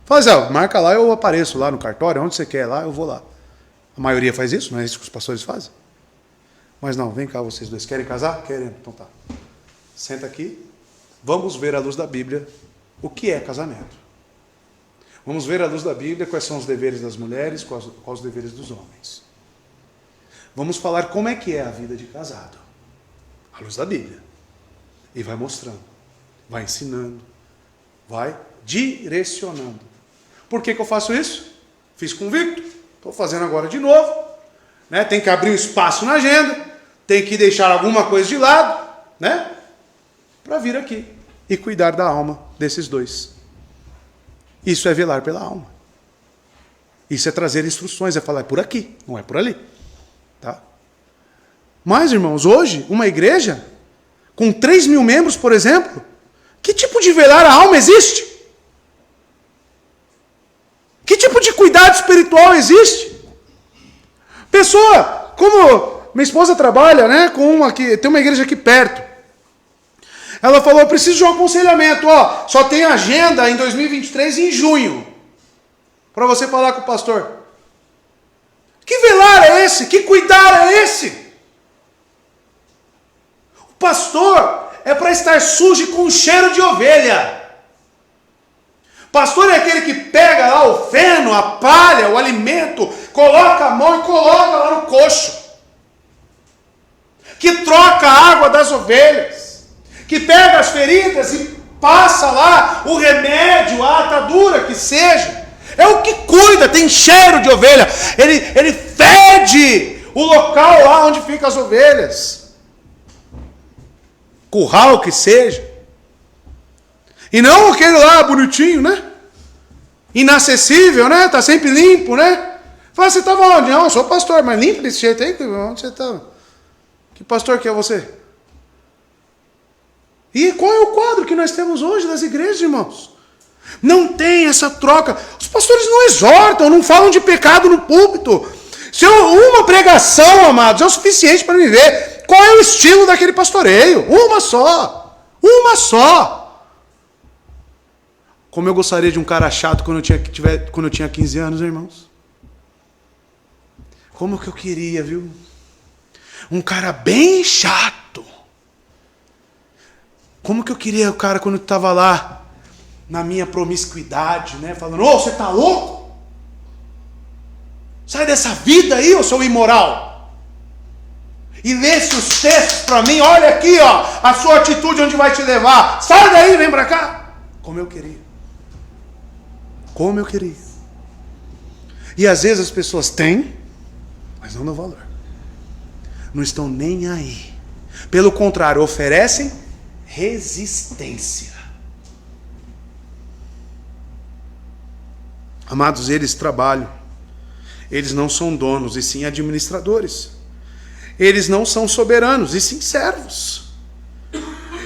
Fala assim, marca lá, eu apareço lá no cartório, onde você quer lá, eu vou lá. A maioria faz isso, não é isso que os pastores fazem? Mas não, vem cá vocês dois, querem casar? Querem, então tá. Senta aqui, vamos ver à luz da Bíblia o que é casamento. Vamos ver à luz da Bíblia quais são os deveres das mulheres, quais os deveres dos homens. Vamos falar como é que é a vida de casado, à luz da Bíblia. E vai mostrando, vai ensinando, vai direcionando. Por que eu faço isso? Fiz convicto, estou fazendo agora de novo. Né? Tem que abrir um espaço na agenda, tem que deixar alguma coisa de lado, né? Para vir aqui e cuidar da alma desses dois. Isso é velar pela alma. Isso é trazer instruções, é falar, é por aqui, não é por ali. Tá? Mas, irmãos, hoje, uma igreja com 3.000 membros, por exemplo, que tipo de velar a alma existe? Que tipo de cuidado espiritual existe? Pessoa, como minha esposa trabalha, né, com uma aqui, tem uma igreja aqui perto. Ela falou, eu preciso de um aconselhamento, só tem agenda em 2023 em junho, para você falar com o pastor. Que velar é esse? Que cuidar é esse? O pastor é para estar sujo e com cheiro de ovelha. Pastor é aquele que pega lá o feno, a palha, o alimento, coloca a mão e coloca lá no coxo. Que troca a água das ovelhas. Que pega as feridas e passa lá o remédio, a atadura que seja. É o que cuida, tem cheiro de ovelha. Ele fede o local lá onde ficam as ovelhas. Curral que seja. E não aquele lá bonitinho, né? Inacessível, né? Tá sempre limpo, né? Fala, você estava onde? Não, eu sou pastor, mas limpo desse jeito aí? Onde você estava? Que pastor que é você? E qual é o quadro que nós temos hoje das igrejas, irmãos? Não tem essa troca. Os pastores não exortam, não falam de pecado no púlpito. Se uma pregação, amados, é o suficiente para me ver qual é o estilo daquele pastoreio. Uma só. Uma só. Como eu gostaria de um cara chato quando eu tinha 15 anos, irmãos. Como que eu queria, viu? Um cara bem chato. Como que eu queria o cara quando estava lá na minha promiscuidade, né? Falando, você tá louco? Sai dessa vida aí, ô seu imoral. E lê-se os textos para mim, olha aqui, a sua atitude onde vai te levar. Sai daí, vem para cá. Como eu queria. Como eu queria. E às vezes as pessoas têm, mas não dão valor. Não estão nem aí. Pelo contrário, oferecem resistência. Amados, eles trabalham. Eles não são donos, e sim administradores. Eles não são soberanos, e sim servos.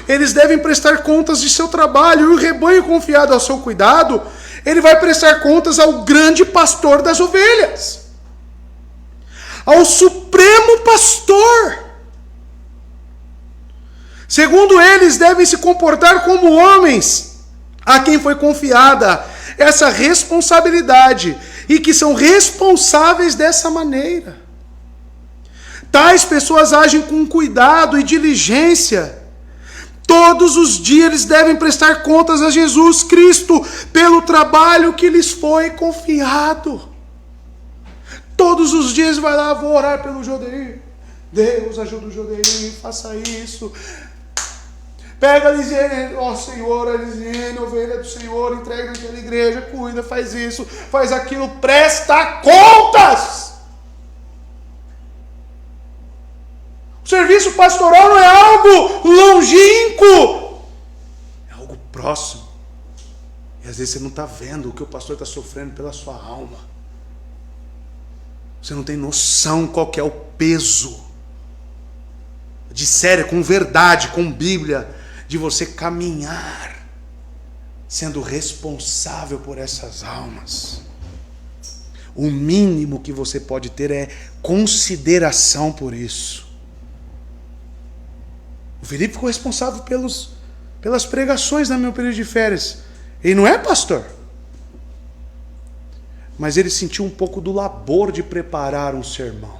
Eles devem prestar contas de seu trabalho, e o rebanho confiado ao seu cuidado, ele vai prestar contas ao grande pastor das ovelhas. Ao supremo pastor. Segundo eles, devem se comportar como homens a quem foi confiada essa responsabilidade e que são responsáveis dessa maneira. Tais pessoas agem com cuidado e diligência. Todos os dias eles devem prestar contas a Jesus Cristo pelo trabalho que lhes foi confiado. Todos os dias vai lá, vou orar pelo Jodeir. Deus, ajuda o Jodeir, faça isso. Pega a Lisiane, ó Senhor, a Lisiane, ovelha do Senhor, entrega naquela igreja, cuida, faz isso, faz aquilo, presta contas. O serviço pastoral não é algo longínquo, é algo próximo. E às vezes você não está vendo o que o pastor está sofrendo pela sua alma. Você não tem noção qual que é o peso de sério, com verdade, com Bíblia, de você caminhar sendo responsável por essas almas. O mínimo que você pode ter é consideração por isso. O Felipe ficou responsável pelas pregações no meu período de férias. Ele não é pastor. Mas ele sentiu um pouco do labor de preparar um sermão.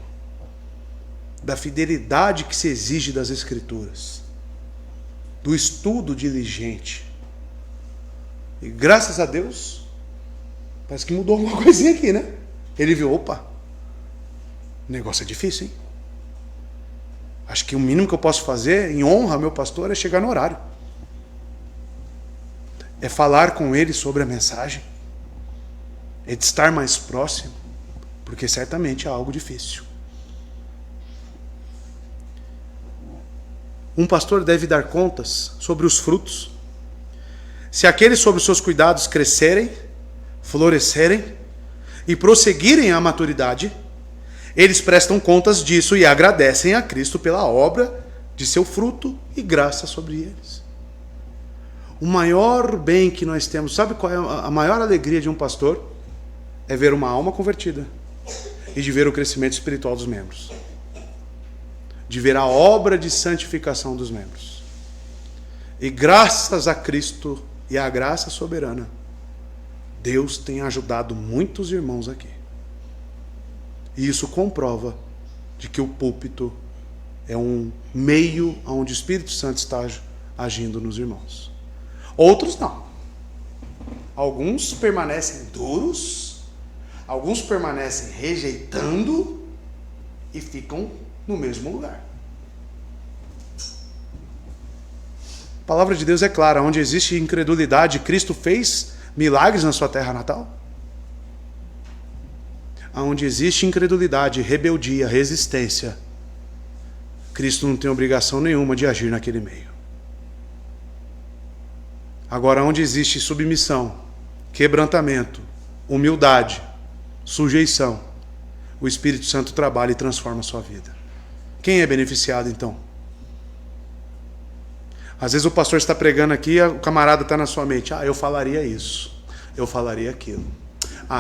Da fidelidade que se exige das Escrituras. Do estudo diligente. E graças a Deus, parece que mudou alguma coisinha aqui, né? Ele viu, opa, o negócio é difícil, hein? Acho que o mínimo que eu posso fazer, em honra ao meu pastor, é chegar no horário. É falar com ele sobre a mensagem. É de estar mais próximo, porque certamente é algo difícil. Um pastor deve dar contas sobre os frutos. Se aqueles sob os seus cuidados crescerem, florescerem e prosseguirem à maturidade, eles prestam contas disso e agradecem a Cristo pela obra de seu fruto e graça sobre eles. O maior bem que nós temos, sabe qual é a maior alegria de um pastor? É ver uma alma convertida e de ver o crescimento espiritual dos membros. De ver a obra de santificação dos membros. E graças a Cristo e à graça soberana, Deus tem ajudado muitos irmãos aqui. E isso comprova de que o púlpito é um meio onde o Espírito Santo está agindo nos irmãos. Outros não. Alguns permanecem duros, alguns permanecem rejeitando e ficam no mesmo lugar. A palavra de Deus é clara: onde existe incredulidade, Cristo fez milagres na sua terra natal. Onde existe incredulidade, rebeldia, resistência, Cristo não tem obrigação nenhuma de agir naquele meio. Agora, onde existe submissão, quebrantamento, humildade, sujeição, o Espírito Santo trabalha e transforma a sua vida. Quem é beneficiado então? Às vezes o pastor está pregando aqui, o camarada está na sua mente: eu falaria isso, eu falaria aquilo.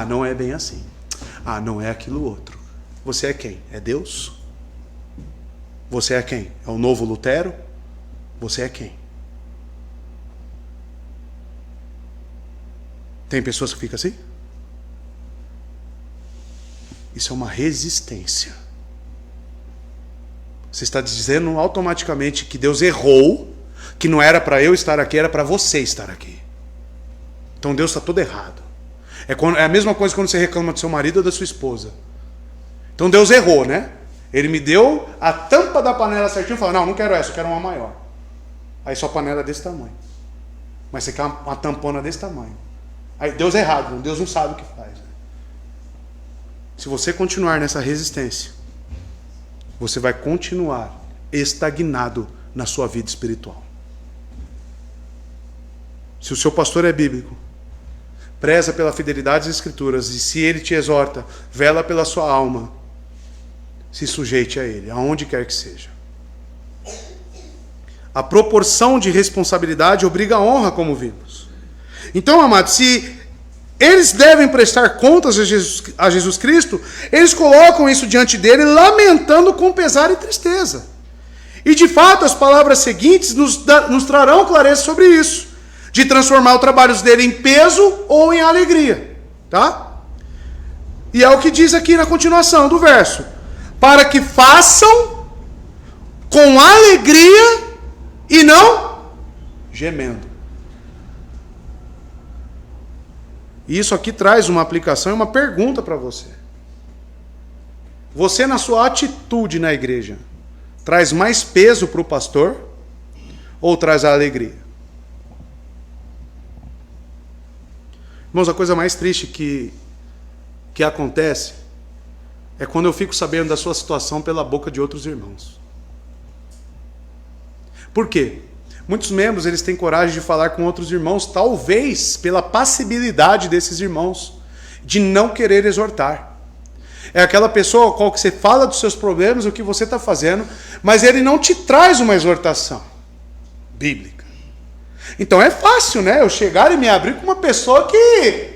Não é bem assim. Não é aquilo outro. Você é quem? É Deus? Você é quem? É o novo Lutero? Você é quem? Tem pessoas que ficam assim? Isso é uma resistência. Você está dizendo automaticamente que Deus errou, que não era para eu estar aqui, era para você estar aqui. Então Deus está todo errado. É a mesma coisa quando você reclama do seu marido ou da sua esposa. Então Deus errou, né? Ele me deu a tampa da panela certinho e falou: não quero essa, eu quero uma maior. Aí sua panela é desse tamanho. Mas você quer uma tampona desse tamanho. Aí Deus é errado, Deus não sabe o que faz. Se você continuar nessa resistência, você vai continuar estagnado na sua vida espiritual. Se o seu pastor é bíblico, preza pela fidelidade às Escrituras, e se ele te exorta, vela pela sua alma, se sujeite a ele, aonde quer que seja. A proporção de responsabilidade obriga a honra, como vimos. Então, amados, se eles devem prestar contas a Jesus Cristo, eles colocam isso diante dele, lamentando com pesar e tristeza. E de fato, as palavras seguintes nos trarão clareza sobre isso, de transformar os trabalhos dele em peso ou em alegria, tá? E é o que diz aqui na continuação do verso: para que façam com alegria e não gemendo. E isso aqui traz uma aplicação e uma pergunta para você. Você, na sua atitude na igreja, traz mais peso para o pastor ou traz a alegria? Irmãos, a coisa mais triste que acontece é quando eu fico sabendo da sua situação pela boca de outros irmãos. Por quê? Muitos membros, eles têm coragem de falar com outros irmãos, talvez pela passibilidade desses irmãos, de não querer exortar. É aquela pessoa ao qual você fala dos seus problemas, o que você está fazendo, mas ele não te traz uma exortação bíblica. Então é fácil, né? Eu chegar e me abrir com uma pessoa que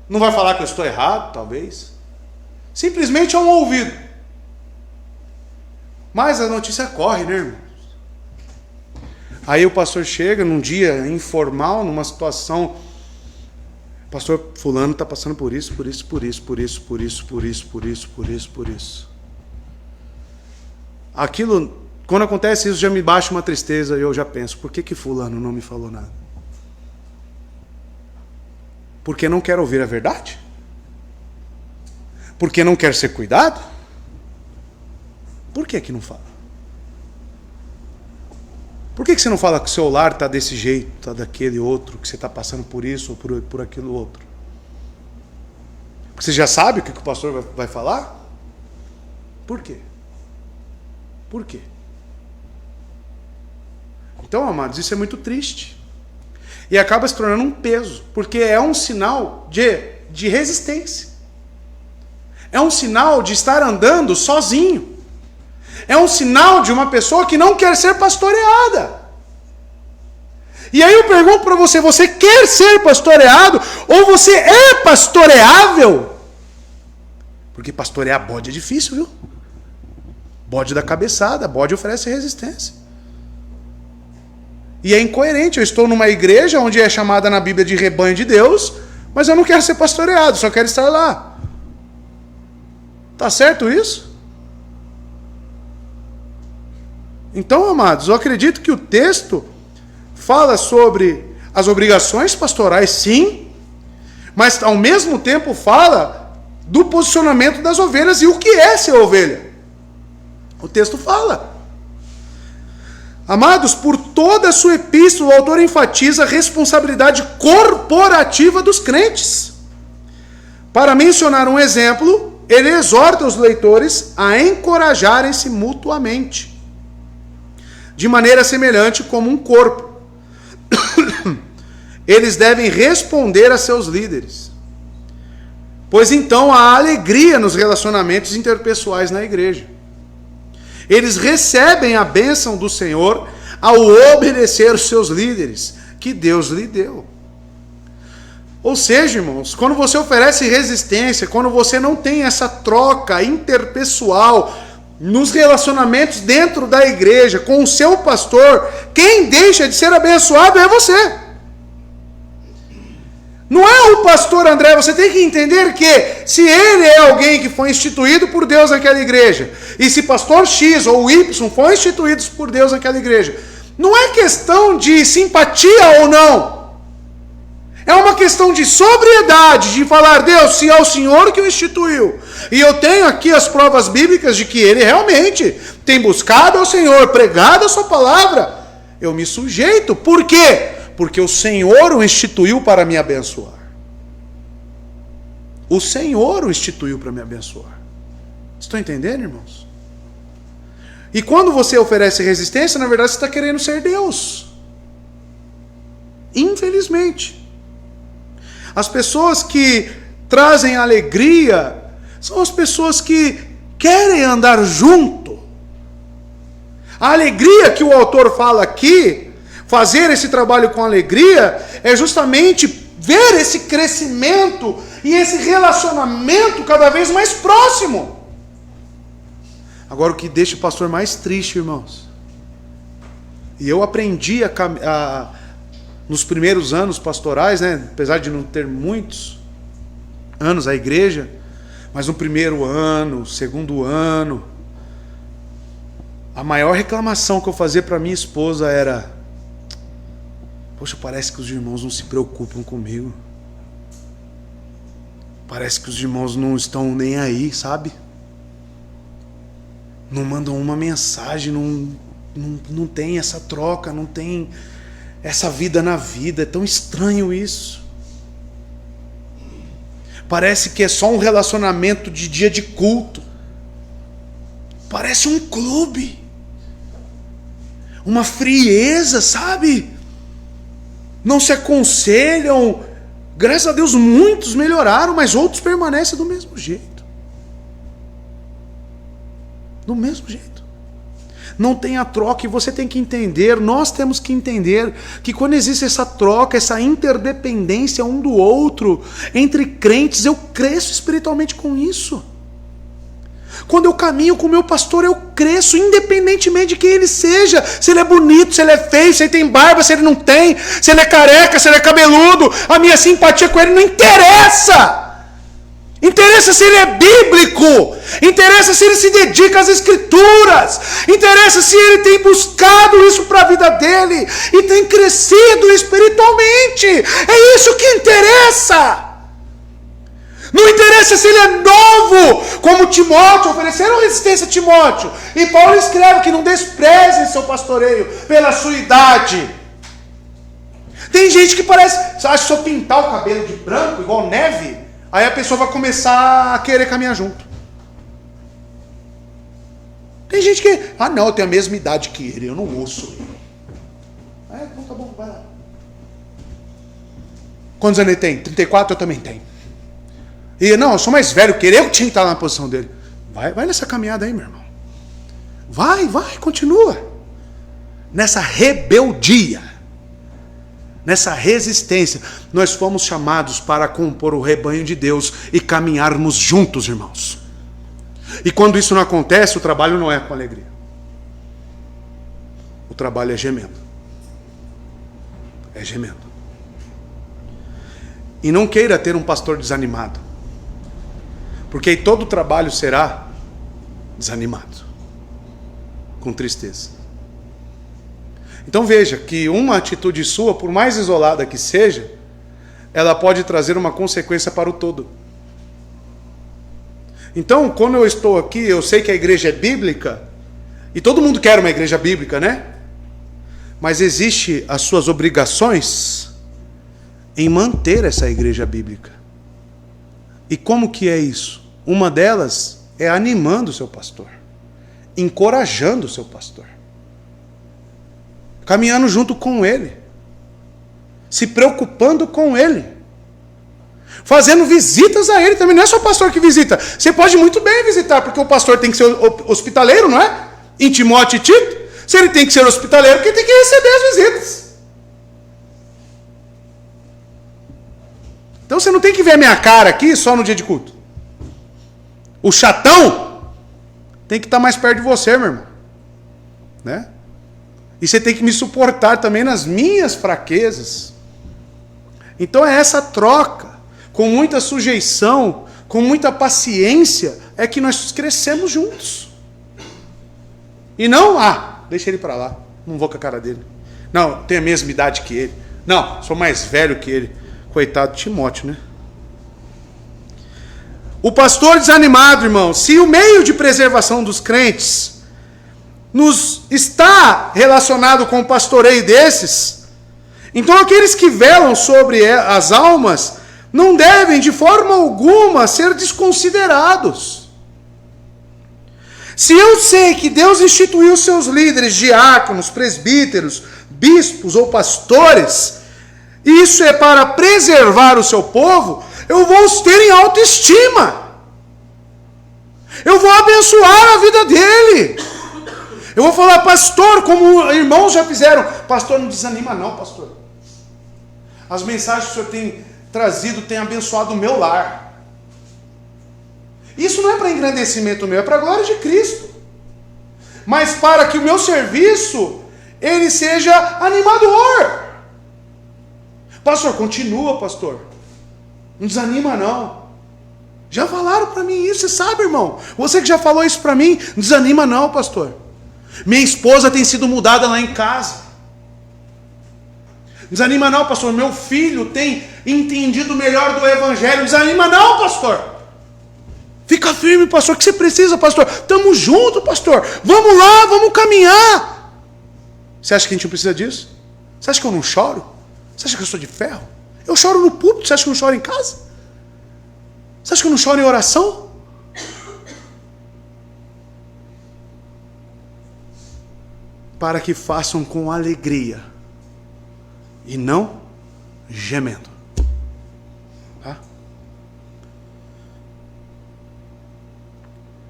não vai falar que eu estou errado, talvez. Simplesmente é um ouvido. Mas a notícia corre, né, irmão? Aí o pastor chega num dia informal, numa situação, pastor fulano está passando por isso. Aquilo, quando acontece isso, já me baixa uma tristeza e eu já penso, por que fulano não me falou nada? Porque não quer ouvir a verdade? Porque não quer ser cuidado? Por que não fala? Por que você não fala que o seu lar está desse jeito, está daquele outro, que você está passando por isso ou por aquilo outro? Porque você já sabe o que o pastor vai falar? Por quê? Por quê? Então, amados, isso é muito triste. E acaba se tornando um peso, porque é um sinal de resistência. É um sinal de estar andando sozinho. É um sinal de uma pessoa que não quer ser pastoreada. E aí eu pergunto para você, você quer ser pastoreado ou você é pastoreável? Porque pastorear bode é difícil, viu? Bode da cabeçada, bode oferece resistência. E é incoerente, eu estou numa igreja onde é chamada na Bíblia de rebanho de Deus, mas eu não quero ser pastoreado, só quero estar lá. Tá certo isso? Então, amados, eu acredito que o texto fala sobre as obrigações pastorais, sim, mas ao mesmo tempo fala do posicionamento das ovelhas e o que é ser ovelha. O texto fala. Amados, por toda a sua epístola, o autor enfatiza a responsabilidade corporativa dos crentes. Para mencionar um exemplo, ele exorta os leitores a encorajarem-se mutuamente, de maneira semelhante como um corpo. Eles devem responder a seus líderes, pois então há alegria nos relacionamentos interpessoais na igreja. Eles recebem a bênção do Senhor ao obedecer os seus líderes, que Deus lhe deu. Ou seja, irmãos, quando você oferece resistência, quando você não tem essa troca interpessoal nos relacionamentos dentro da igreja, com o seu pastor, quem deixa de ser abençoado é você. Não é o pastor André, você tem que entender que se ele é alguém que foi instituído por Deus naquela igreja, e se pastor X ou Y foram instituídos por Deus naquela igreja, não é questão de simpatia ou não. É uma questão de sobriedade, de falar, Deus, se é o Senhor que o instituiu, e eu tenho aqui as provas bíblicas de que ele realmente tem buscado ao Senhor, pregado a sua palavra, eu me sujeito. Por quê? Porque o Senhor o instituiu para me abençoar. O Senhor o instituiu para me abençoar. Estão entendendo, irmãos? E quando você oferece resistência, na verdade você está querendo ser Deus. Infelizmente. As pessoas que trazem alegria são as pessoas que querem andar junto. A alegria que o autor fala aqui, fazer esse trabalho com alegria, é justamente ver esse crescimento e esse relacionamento cada vez mais próximo. Agora, o que deixa o pastor mais triste, irmãos, e eu aprendi nos primeiros anos pastorais, né, apesar de não ter muitos anos a igreja, Mas no primeiro ano, segundo ano, a maior reclamação que eu fazia para minha esposa era: poxa, parece que os irmãos não se preocupam comigo. Parece que os irmãos não estão nem aí, sabe? Não mandam uma mensagem, não tem essa troca, não tem essa vida na vida. É tão estranho isso. Parece que é só um relacionamento de dia de culto. Parece um clube. Uma frieza, sabe? Não se aconselham. Graças a Deus muitos melhoraram, mas outros permanecem do mesmo jeito. Do mesmo jeito. Não tem a troca, e você tem que entender, nós temos que entender que quando existe essa troca, essa interdependência um do outro, entre crentes, eu cresço espiritualmente com isso. Quando eu caminho com o meu pastor, eu cresço, independentemente de quem ele seja. Se ele é bonito, se ele é feio, se ele tem barba, se ele não tem, se ele é careca, se ele é cabeludo, a minha simpatia com ele não interessa. Interessa se ele é bíblico, interessa se ele se dedica às escrituras, interessa se ele tem buscado isso para a vida dele e tem crescido espiritualmente. É isso que interessa. Não interessa se ele é novo, como Timóteo, ofereceram resistência a Timóteo. E Paulo escreve que não despreze seu pastoreio pela sua idade. Tem gente que parece, acha que se eu pintar o cabelo de branco, igual neve, aí a pessoa vai começar a querer caminhar junto. Tem gente que, não, eu tenho a mesma idade que ele, eu não ouço ele. Então tá bom, vai lá. Quantos anos ele tem? 34, eu também tenho. E não, eu sou mais velho que ele, eu tinha que estar na posição dele. Vai nessa caminhada aí, meu irmão. Vai, continua. Nessa rebeldia, nessa resistência, nós fomos chamados para compor o rebanho de Deus e caminharmos juntos, irmãos. E quando isso não acontece, o trabalho não é com alegria. O trabalho é gemendo. É gemendo. E não queira ter um pastor desanimado, porque aí todo o trabalho será desanimado, com tristeza. Então veja que uma atitude sua, por mais isolada que seja, ela pode trazer uma consequência para o todo. Então, quando eu estou aqui, eu sei que a igreja é bíblica, e todo mundo quer uma igreja bíblica, né? Mas existe as suas obrigações em manter essa igreja bíblica. E como que é isso? Uma delas é animando o seu pastor, encorajando o seu pastor, caminhando junto com ele, se preocupando com ele, fazendo visitas a ele também. Não é só o pastor que visita, você pode muito bem visitar, porque o pastor tem que ser hospitaleiro, não é? Em Timóteo e Tito, se ele tem que ser hospitaleiro, porque tem que receber as visitas. Então você não tem que ver a minha cara aqui só no dia de culto. O chatão tem que estar mais perto de você, meu irmão, né? E você tem que me suportar também nas minhas fraquezas. Então é essa troca, com muita sujeição, com muita paciência, é que nós crescemos juntos. E não, deixa ele para lá, não vou com a cara dele. Não, tenho a mesma idade que ele. Não, sou mais velho que ele. Coitado de Timóteo, né? O pastor desanimado, irmão, se o meio de preservação dos crentes nos está relacionado com o pastoreio desses, então aqueles que velam sobre as almas não devem de forma alguma ser desconsiderados. Se eu sei que Deus instituiu seus líderes, diáconos, presbíteros, bispos ou pastores, isso é para preservar o seu povo, eu vou os ter em autoestima. Eu vou abençoar a vida dele. Eu vou falar, pastor, como irmãos já fizeram. Pastor, não desanima não, pastor. As mensagens que o senhor tem trazido têm abençoado o meu lar. Isso não é para engrandecimento meu, é para a glória de Cristo. Mas para que o meu serviço, ele seja animador. Pastor, continua, pastor. Não desanima não. Já falaram para mim isso, você sabe, irmão. Você que já falou isso para mim, não desanima não, pastor. Minha esposa tem sido mudada lá em casa. Desanima não, pastor. Meu filho tem entendido melhor do evangelho. Desanima não, pastor. Fica firme, pastor. O que você precisa, pastor? Tamo junto, pastor. Vamos lá, vamos caminhar. Você acha que a gente não precisa disso? Você acha que eu não choro? Você acha que eu sou de ferro? Eu choro no púlpito. Você acha que eu não choro em casa? Você acha que eu não choro em oração? Para que façam com alegria e não gemendo. Tá?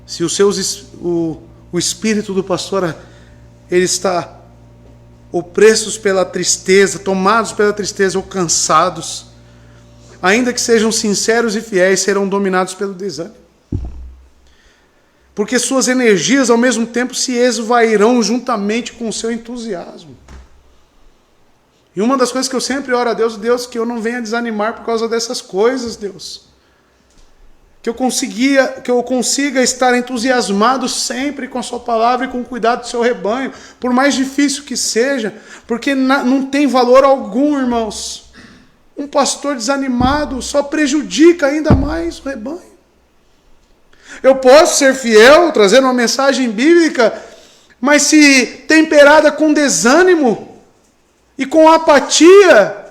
Se o espírito do pastor ele está opressos pela tristeza, tomados pela tristeza ou cansados, ainda que sejam sinceros e fiéis, serão dominados pelo desânimo. Porque suas energias ao mesmo tempo se esvairão juntamente com o seu entusiasmo. E uma das coisas que eu sempre oro a Deus, Deus, que eu não venha desanimar por causa dessas coisas, Deus. Que eu consiga estar entusiasmado sempre com a sua palavra e com o cuidado do seu rebanho, por mais difícil que seja, porque não tem valor algum, irmãos. Um pastor desanimado só prejudica ainda mais o rebanho. Eu posso ser fiel, trazer uma mensagem bíblica, mas se temperada com desânimo e com apatia,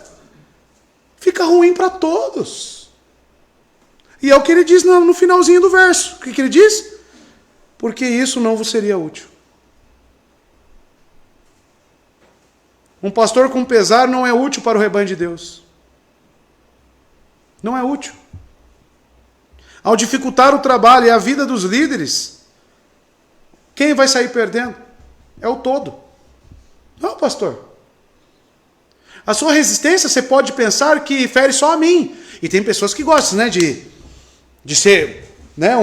fica ruim para todos. E é o que ele diz no finalzinho do verso. O que ele diz? Porque isso não vos seria útil. Um pastor com pesar não é útil para o rebanho de Deus. Não é útil. Ao dificultar o trabalho e a vida dos líderes, quem vai sair perdendo? É o todo. Não, pastor. A sua resistência, você pode pensar que fere só a mim. E tem pessoas que gostam, né, de ser, né,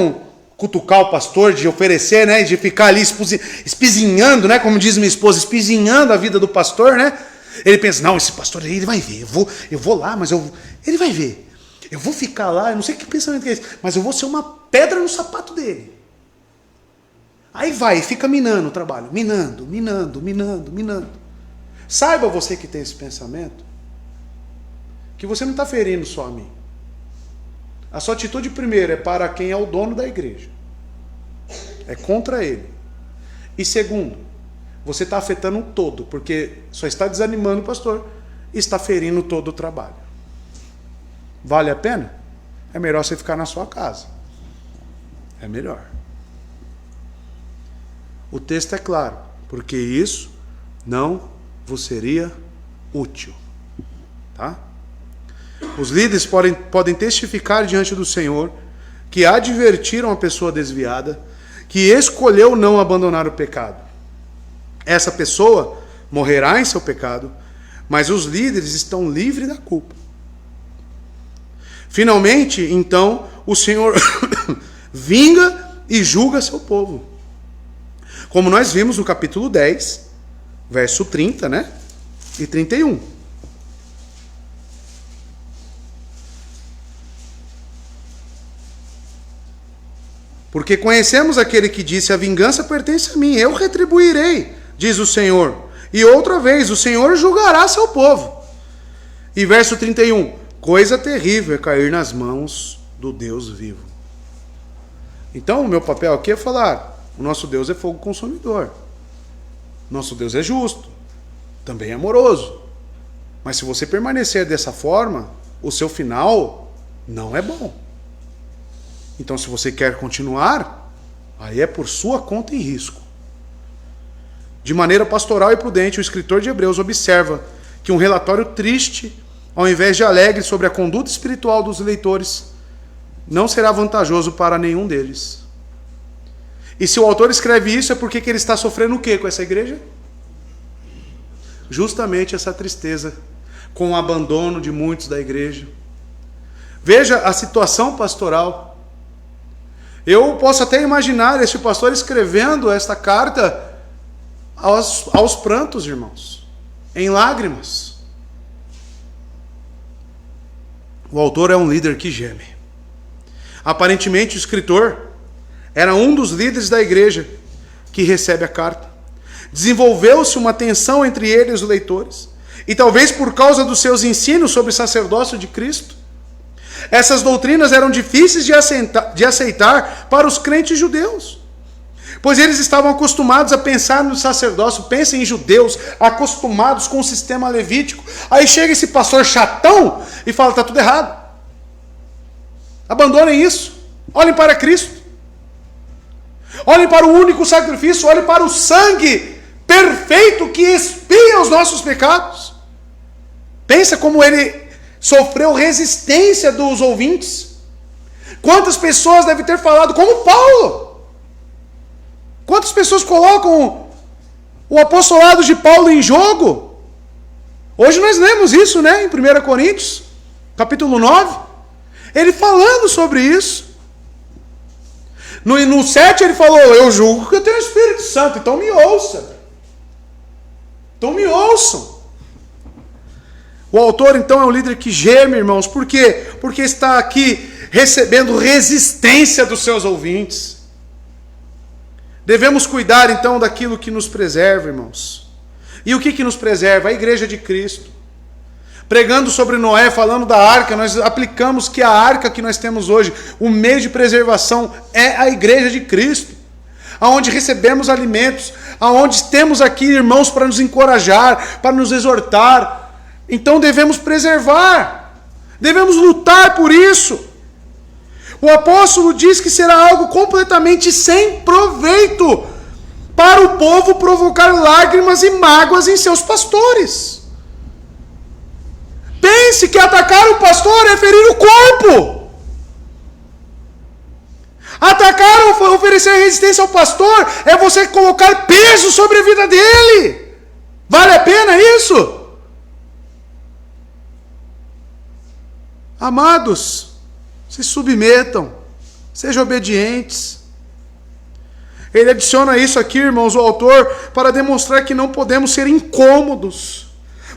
cutucar o pastor, de oferecer, né, de ficar ali espizinhando, né, como diz minha esposa, espizinhando a vida do pastor, né? Ele pensa, não, esse pastor aí, ele vai ver, eu vou lá, mas ele vai ver. Eu vou ficar lá, eu não sei que pensamento que é esse, mas eu vou ser uma pedra no sapato dele. Aí vai, fica minando o trabalho, minando. Saiba você que tem esse pensamento, que você não está ferindo só a mim. A sua atitude primeiro é para quem é o dono da igreja. É contra ele. E segundo, você está afetando um todo, porque só está desanimando o pastor e está ferindo todo o trabalho. Vale a pena? É melhor você ficar na sua casa. É melhor. O texto é claro, porque isso não vos seria útil. Tá? Os líderes podem testificar diante do Senhor que advertiram a pessoa desviada, que escolheu não abandonar o pecado. Essa pessoa morrerá em seu pecado, mas os líderes estão livres da culpa. Finalmente, então, o Senhor vinga e julga seu povo. Como nós vimos no capítulo 10, verso 30, né? E 31. Porque conhecemos aquele que disse, a vingança pertence a mim, eu retribuirei, diz o Senhor. E outra vez, o Senhor julgará seu povo. E verso 31, coisa terrível é cair nas mãos do Deus vivo. Então, o meu papel aqui é falar, o nosso Deus é fogo consumidor. Nosso Deus é justo, também é amoroso. Mas se você permanecer dessa forma, o seu final não é bom. Então, se você quer continuar, aí é por sua conta e risco. De maneira pastoral e prudente, o escritor de Hebreus observa que um relatório triste, ao invés de alegre sobre a conduta espiritual dos leitores, não será vantajoso para nenhum deles. E se o autor escreve isso, é porque ele está sofrendo o quê com essa igreja? Justamente essa tristeza, com o abandono de muitos da igreja. Veja a situação pastoral. Eu posso até imaginar este pastor escrevendo esta carta aos prantos, irmãos, em lágrimas. O autor é um líder que geme. Aparentemente, o escritor era um dos líderes da igreja que recebe a carta. Desenvolveu-se uma tensão entre ele e os leitores, e talvez por causa dos seus ensinos sobre o sacerdócio de Cristo. Essas doutrinas eram difíceis de aceitar para os crentes judeus, pois eles estavam acostumados a pensar no sacerdócio. Pensem em judeus acostumados com o sistema levítico. Aí chega esse pastor chatão e fala: está tudo errado. Abandonem isso. Olhem para Cristo. Olhem para o único sacrifício. Olhem para o sangue perfeito que expia os nossos pecados. Pensa como ele sofreu resistência dos ouvintes. Quantas pessoas devem ter falado como Paulo? Quantas pessoas colocam o apostolado de Paulo em jogo? Hoje nós lemos isso, né? Em 1 Coríntios, capítulo 9. Ele falando sobre isso. No 7 ele falou: eu julgo que eu tenho o Espírito Santo, então me ouça. Então me ouçam. O autor, então, é um líder que geme, irmãos. Por quê? Porque está aqui recebendo resistência dos seus ouvintes. Devemos cuidar, então, daquilo que nos preserva, irmãos. E o que nos preserva? A igreja de Cristo. Pregando sobre Noé, falando da arca, nós aplicamos que a arca que nós temos hoje, o meio de preservação é a igreja de Cristo. Aonde recebemos alimentos, aonde temos aqui irmãos para nos encorajar, para nos exortar. Então devemos preservar, devemos lutar por isso. O apóstolo diz que será algo completamente sem proveito para o povo provocar lágrimas e mágoas em seus pastores. Pense que atacar o pastor é ferir o corpo. Atacar ou oferecer resistência ao pastor é você colocar peso sobre a vida dele. Vale a pena isso? Amados, se submetam, sejam obedientes. Ele adiciona isso aqui, irmãos, o autor, para demonstrar que não podemos ser incômodos,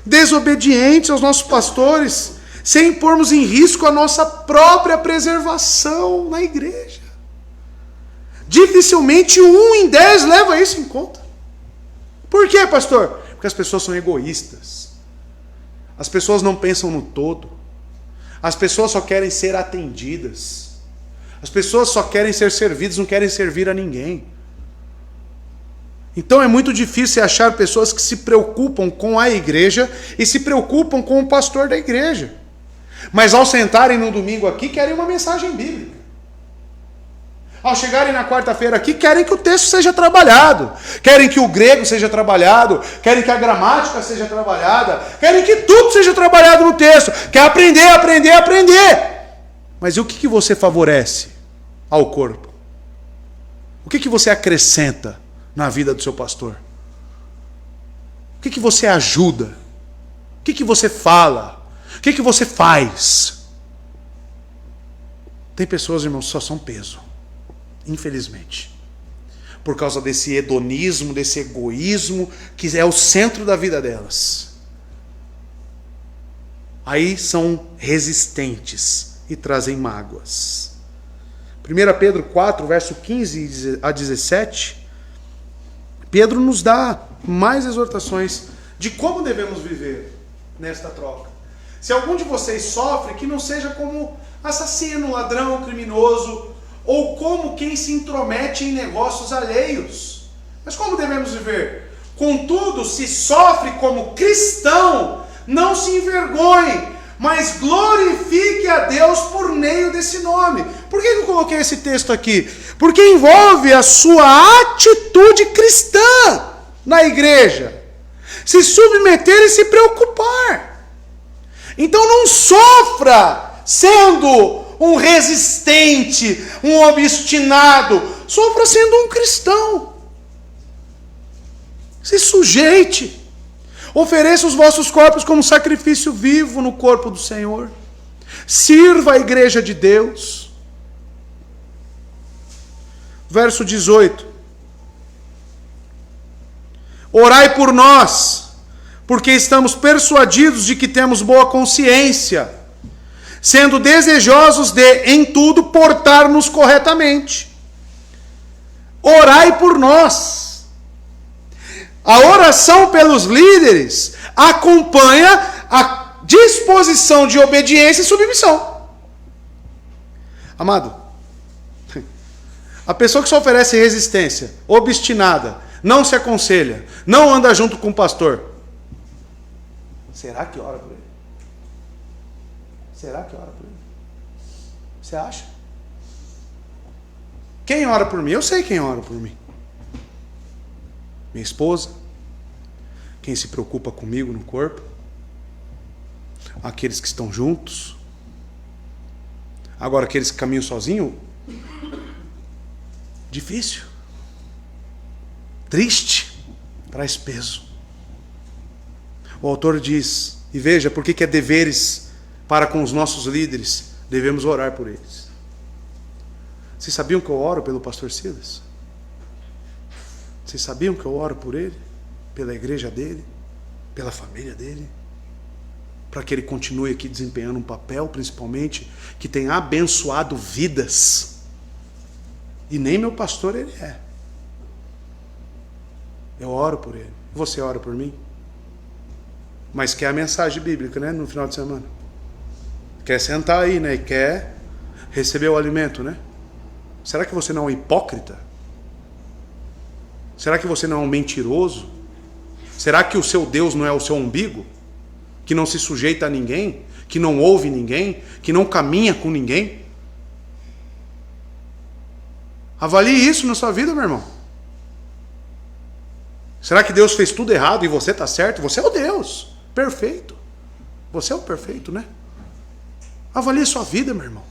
desobedientes aos nossos pastores, sem pormos em risco a nossa própria preservação na igreja. Dificilmente 1 em 10 leva isso em conta. Por quê, pastor? Porque as pessoas são egoístas. As pessoas não pensam no todo. As pessoas só querem ser atendidas. As pessoas só querem ser servidas, não querem servir a ninguém. Então é muito difícil achar pessoas que se preocupam com a igreja e se preocupam com o pastor da igreja. Mas ao sentarem no domingo aqui, querem uma mensagem bíblica. Ao chegarem na quarta-feira aqui, querem que o texto seja trabalhado. Querem que o grego seja trabalhado. Querem que a gramática seja trabalhada. Querem que tudo seja trabalhado no texto. Quer aprender, aprender, aprender. Mas e o que você favorece ao corpo? O que você acrescenta na vida do seu pastor? O que você ajuda? O que você fala? O que você faz? Tem pessoas, irmãos, que só são peso. Infelizmente. Por causa desse hedonismo, desse egoísmo, que é o centro da vida delas. Aí são resistentes e trazem mágoas. 1 Pedro 4, verso 15 a 17, Pedro nos dá mais exortações de como devemos viver nesta troca. Se algum de vocês sofre, que não seja como assassino, ladrão, criminoso, ou como quem se intromete em negócios alheios. Mas como devemos viver? Contudo, se sofre como cristão, não se envergonhe, mas glorifique a Deus por meio desse nome. Por que eu coloquei esse texto aqui? Porque envolve a sua atitude cristã na igreja. Se submeter e se preocupar. Então não sofra sendo um resistente, um obstinado. Sofra sendo um cristão. Se sujeite. Ofereça os vossos corpos como sacrifício vivo no corpo do Senhor. Sirva a igreja de Deus. Verso 18. Orai por nós, porque estamos persuadidos de que temos boa consciência. sendo desejosos de, em tudo, portar-nos corretamente. Orai por nós. A oração pelos líderes acompanha a disposição de obediência e submissão. Amado, a pessoa que só oferece resistência, obstinada, não se aconselha, não anda junto com o pastor, será que ora por ele? Será que ora por ele? Você acha? Quem ora por mim? Eu sei quem ora por mim. Minha esposa, quem se preocupa comigo no corpo, aqueles que estão juntos. Agora, aqueles que caminham sozinhos, difícil, triste, traz peso. O autor diz, e veja, por que é deveres para com os nossos líderes, devemos orar por eles. Vocês sabiam que eu oro pelo pastor Silas? Vocês sabiam que eu oro por ele? Pela igreja dele? Pela família dele? Para que ele continue aqui desempenhando um papel, principalmente, que tem abençoado vidas. E nem meu pastor ele é. Eu oro por ele. Você ora por mim? Mas quer a mensagem bíblica, né? No final de semana. Quer sentar aí, né? E quer receber o alimento, né? Será que você não é um hipócrita? Será que você não é um mentiroso? Será que o seu Deus não é o seu umbigo? Que não se sujeita a ninguém? Que não ouve ninguém? Que não caminha com ninguém? Avalie isso na sua vida, meu irmão. Será que Deus fez tudo errado e você está certo? Você é o Deus perfeito. Você é o perfeito, né? Avalie a sua vida, meu irmão.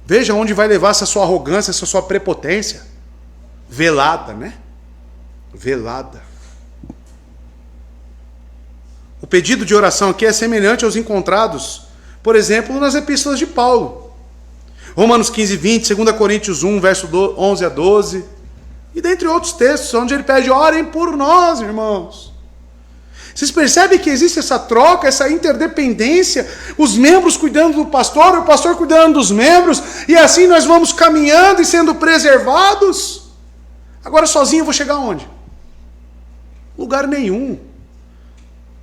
Veja onde vai levar essa sua arrogância, essa sua prepotência. Velada, né? Velada. O pedido de oração aqui é semelhante aos encontrados, por exemplo, nas epístolas de Paulo. Romanos 15, 20, 2 Coríntios 1, verso 11 a 12. E dentre outros textos, onde ele pede, orem por nós, irmãos. Vocês percebem que existe essa troca, essa interdependência, os membros cuidando do pastor, o pastor cuidando dos membros, e assim nós vamos caminhando e sendo preservados? Agora sozinho eu vou chegar aonde? Lugar nenhum.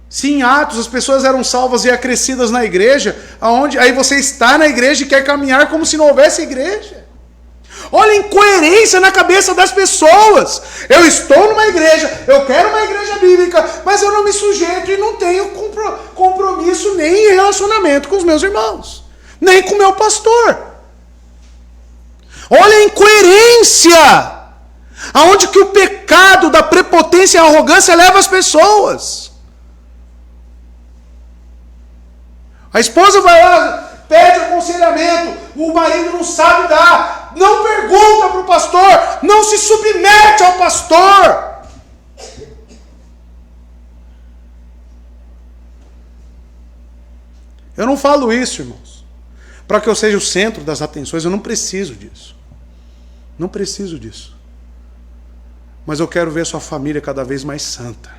Se em Atos as pessoas eram salvas e acrescidas na igreja, aonde? Aí você está na igreja e quer caminhar como se não houvesse igreja. Olha a incoerência na cabeça das pessoas. Eu estou numa igreja, eu quero uma igreja bíblica, mas eu não me sujeito e não tenho compromisso nem relacionamento com os meus irmãos, nem com o meu pastor. Olha a incoerência. Aonde que o pecado da prepotência e arrogância leva as pessoas. A esposa vai lá, pede aconselhamento, o marido não sabe dar, não pergunta para o pastor, não se submete ao pastor. Eu não falo isso, irmãos, para que eu seja o centro das atenções, eu não preciso disso. Não preciso disso. Mas eu quero ver a sua família cada vez mais santa,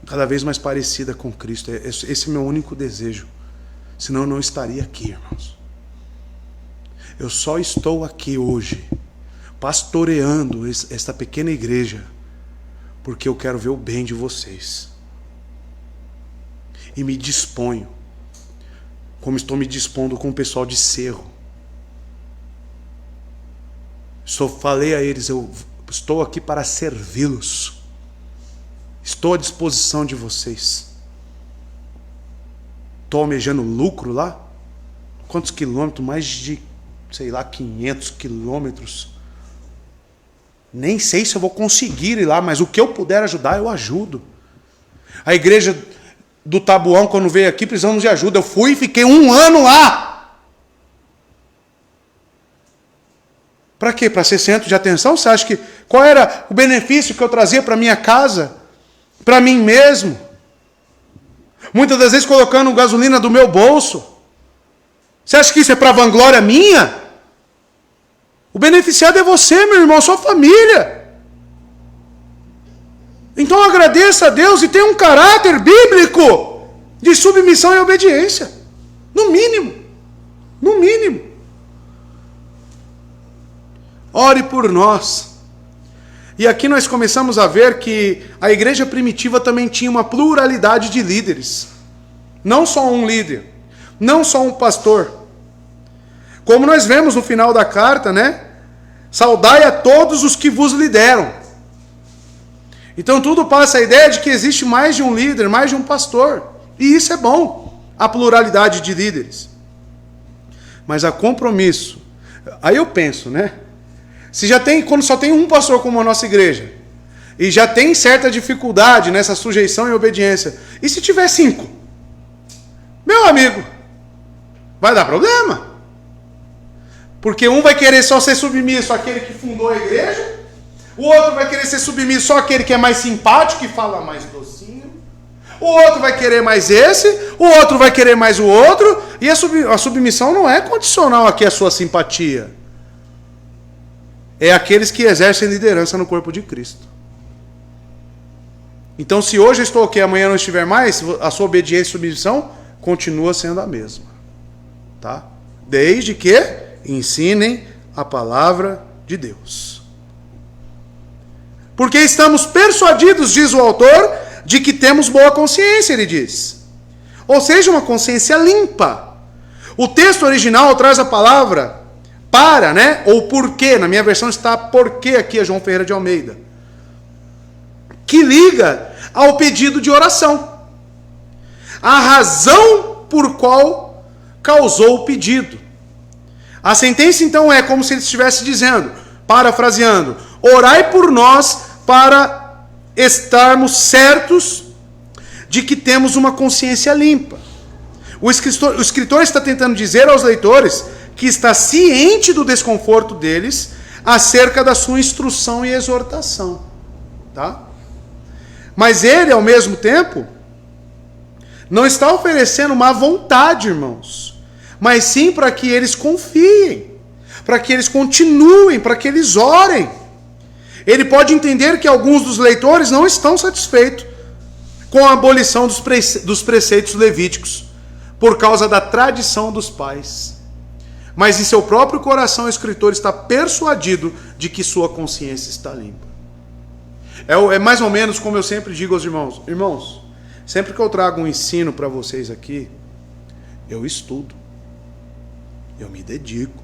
cada vez mais parecida com Cristo. Esse é o meu único desejo. Senão eu não estaria aqui, irmãos. Eu só estou aqui hoje, pastoreando esta pequena igreja, porque eu quero ver o bem de vocês. E me disponho, como estou me dispondo com o pessoal de Cerro. Falei a eles, eu estou aqui para servi-los. Estou à disposição de vocês. Estou almejando lucro lá? Quantos quilômetros? Mais de, 500 quilômetros. Nem sei se eu vou conseguir ir lá, mas o que eu puder ajudar, eu ajudo. A igreja do Tabuão, quando veio aqui, precisamos de ajuda. Eu fui e fiquei 1 ano lá. Para quê? Para ser centro de atenção? Você acha que... Qual era o benefício que eu trazia para minha casa? Para mim mesmo? Muitas das vezes colocando gasolina do meu bolso. Você acha que isso é para vanglória minha? O beneficiado é você, meu irmão, sua família. Então agradeça a Deus e tenha um caráter bíblico. de submissão e obediência. No mínimo. No mínimo. Ore por nós. E aqui nós começamos a ver que a igreja primitiva também tinha uma pluralidade de líderes. Não só um líder. Não só um pastor. Como nós vemos no final da carta, né? Saudai a todos os que vos lideram. Então tudo passa a ideia de que existe mais de um líder, mais de um pastor. E isso é bom, a pluralidade de líderes. Mas há compromisso. Aí eu penso, né? Se já tem, quando só tem um pastor como a nossa igreja, e já tem certa dificuldade nessa sujeição e obediência, e se tiver 5? Meu amigo, vai dar problema. Porque um vai querer só ser submisso àquele que fundou a igreja, o outro vai querer ser submisso só àquele que é mais simpático e fala mais docinho, o outro vai querer mais esse, o outro vai querer mais o outro, e a submissão não é condicional aqui à sua simpatia. É aqueles que exercem liderança no corpo de Cristo. Então, se hoje eu estou aqui, amanhã não estiver mais, a sua obediência e submissão continua sendo a mesma. Tá? Desde que ensinem a palavra de Deus. Porque estamos persuadidos, diz o autor, de que temos boa consciência, ele diz. Ou seja, uma consciência limpa. O texto original traz a palavra para, né? Ou porquê. Na minha versão está porquê aqui, a João Ferreira de Almeida. Que liga ao pedido de oração. A razão por qual causou o pedido. A sentença, então, é como se ele estivesse dizendo, parafraseando, orai por nós para estarmos certos de que temos uma consciência limpa. O escritor está tentando dizer aos leitores que está ciente do desconforto deles acerca da sua instrução e exortação. Tá? Mas ele, ao mesmo tempo, não está oferecendo má vontade, irmãos, mas sim para que eles confiem, para que eles continuem, para que eles orem. Ele pode entender que alguns dos leitores não estão satisfeitos com a abolição dos preceitos levíticos, por causa da tradição dos pais. Mas em seu próprio coração o escritor está persuadido de que sua consciência está limpa. É mais ou menos como eu sempre digo aos irmãos. Irmãos, sempre que eu trago um ensino para vocês aqui, eu estudo. Eu me dedico.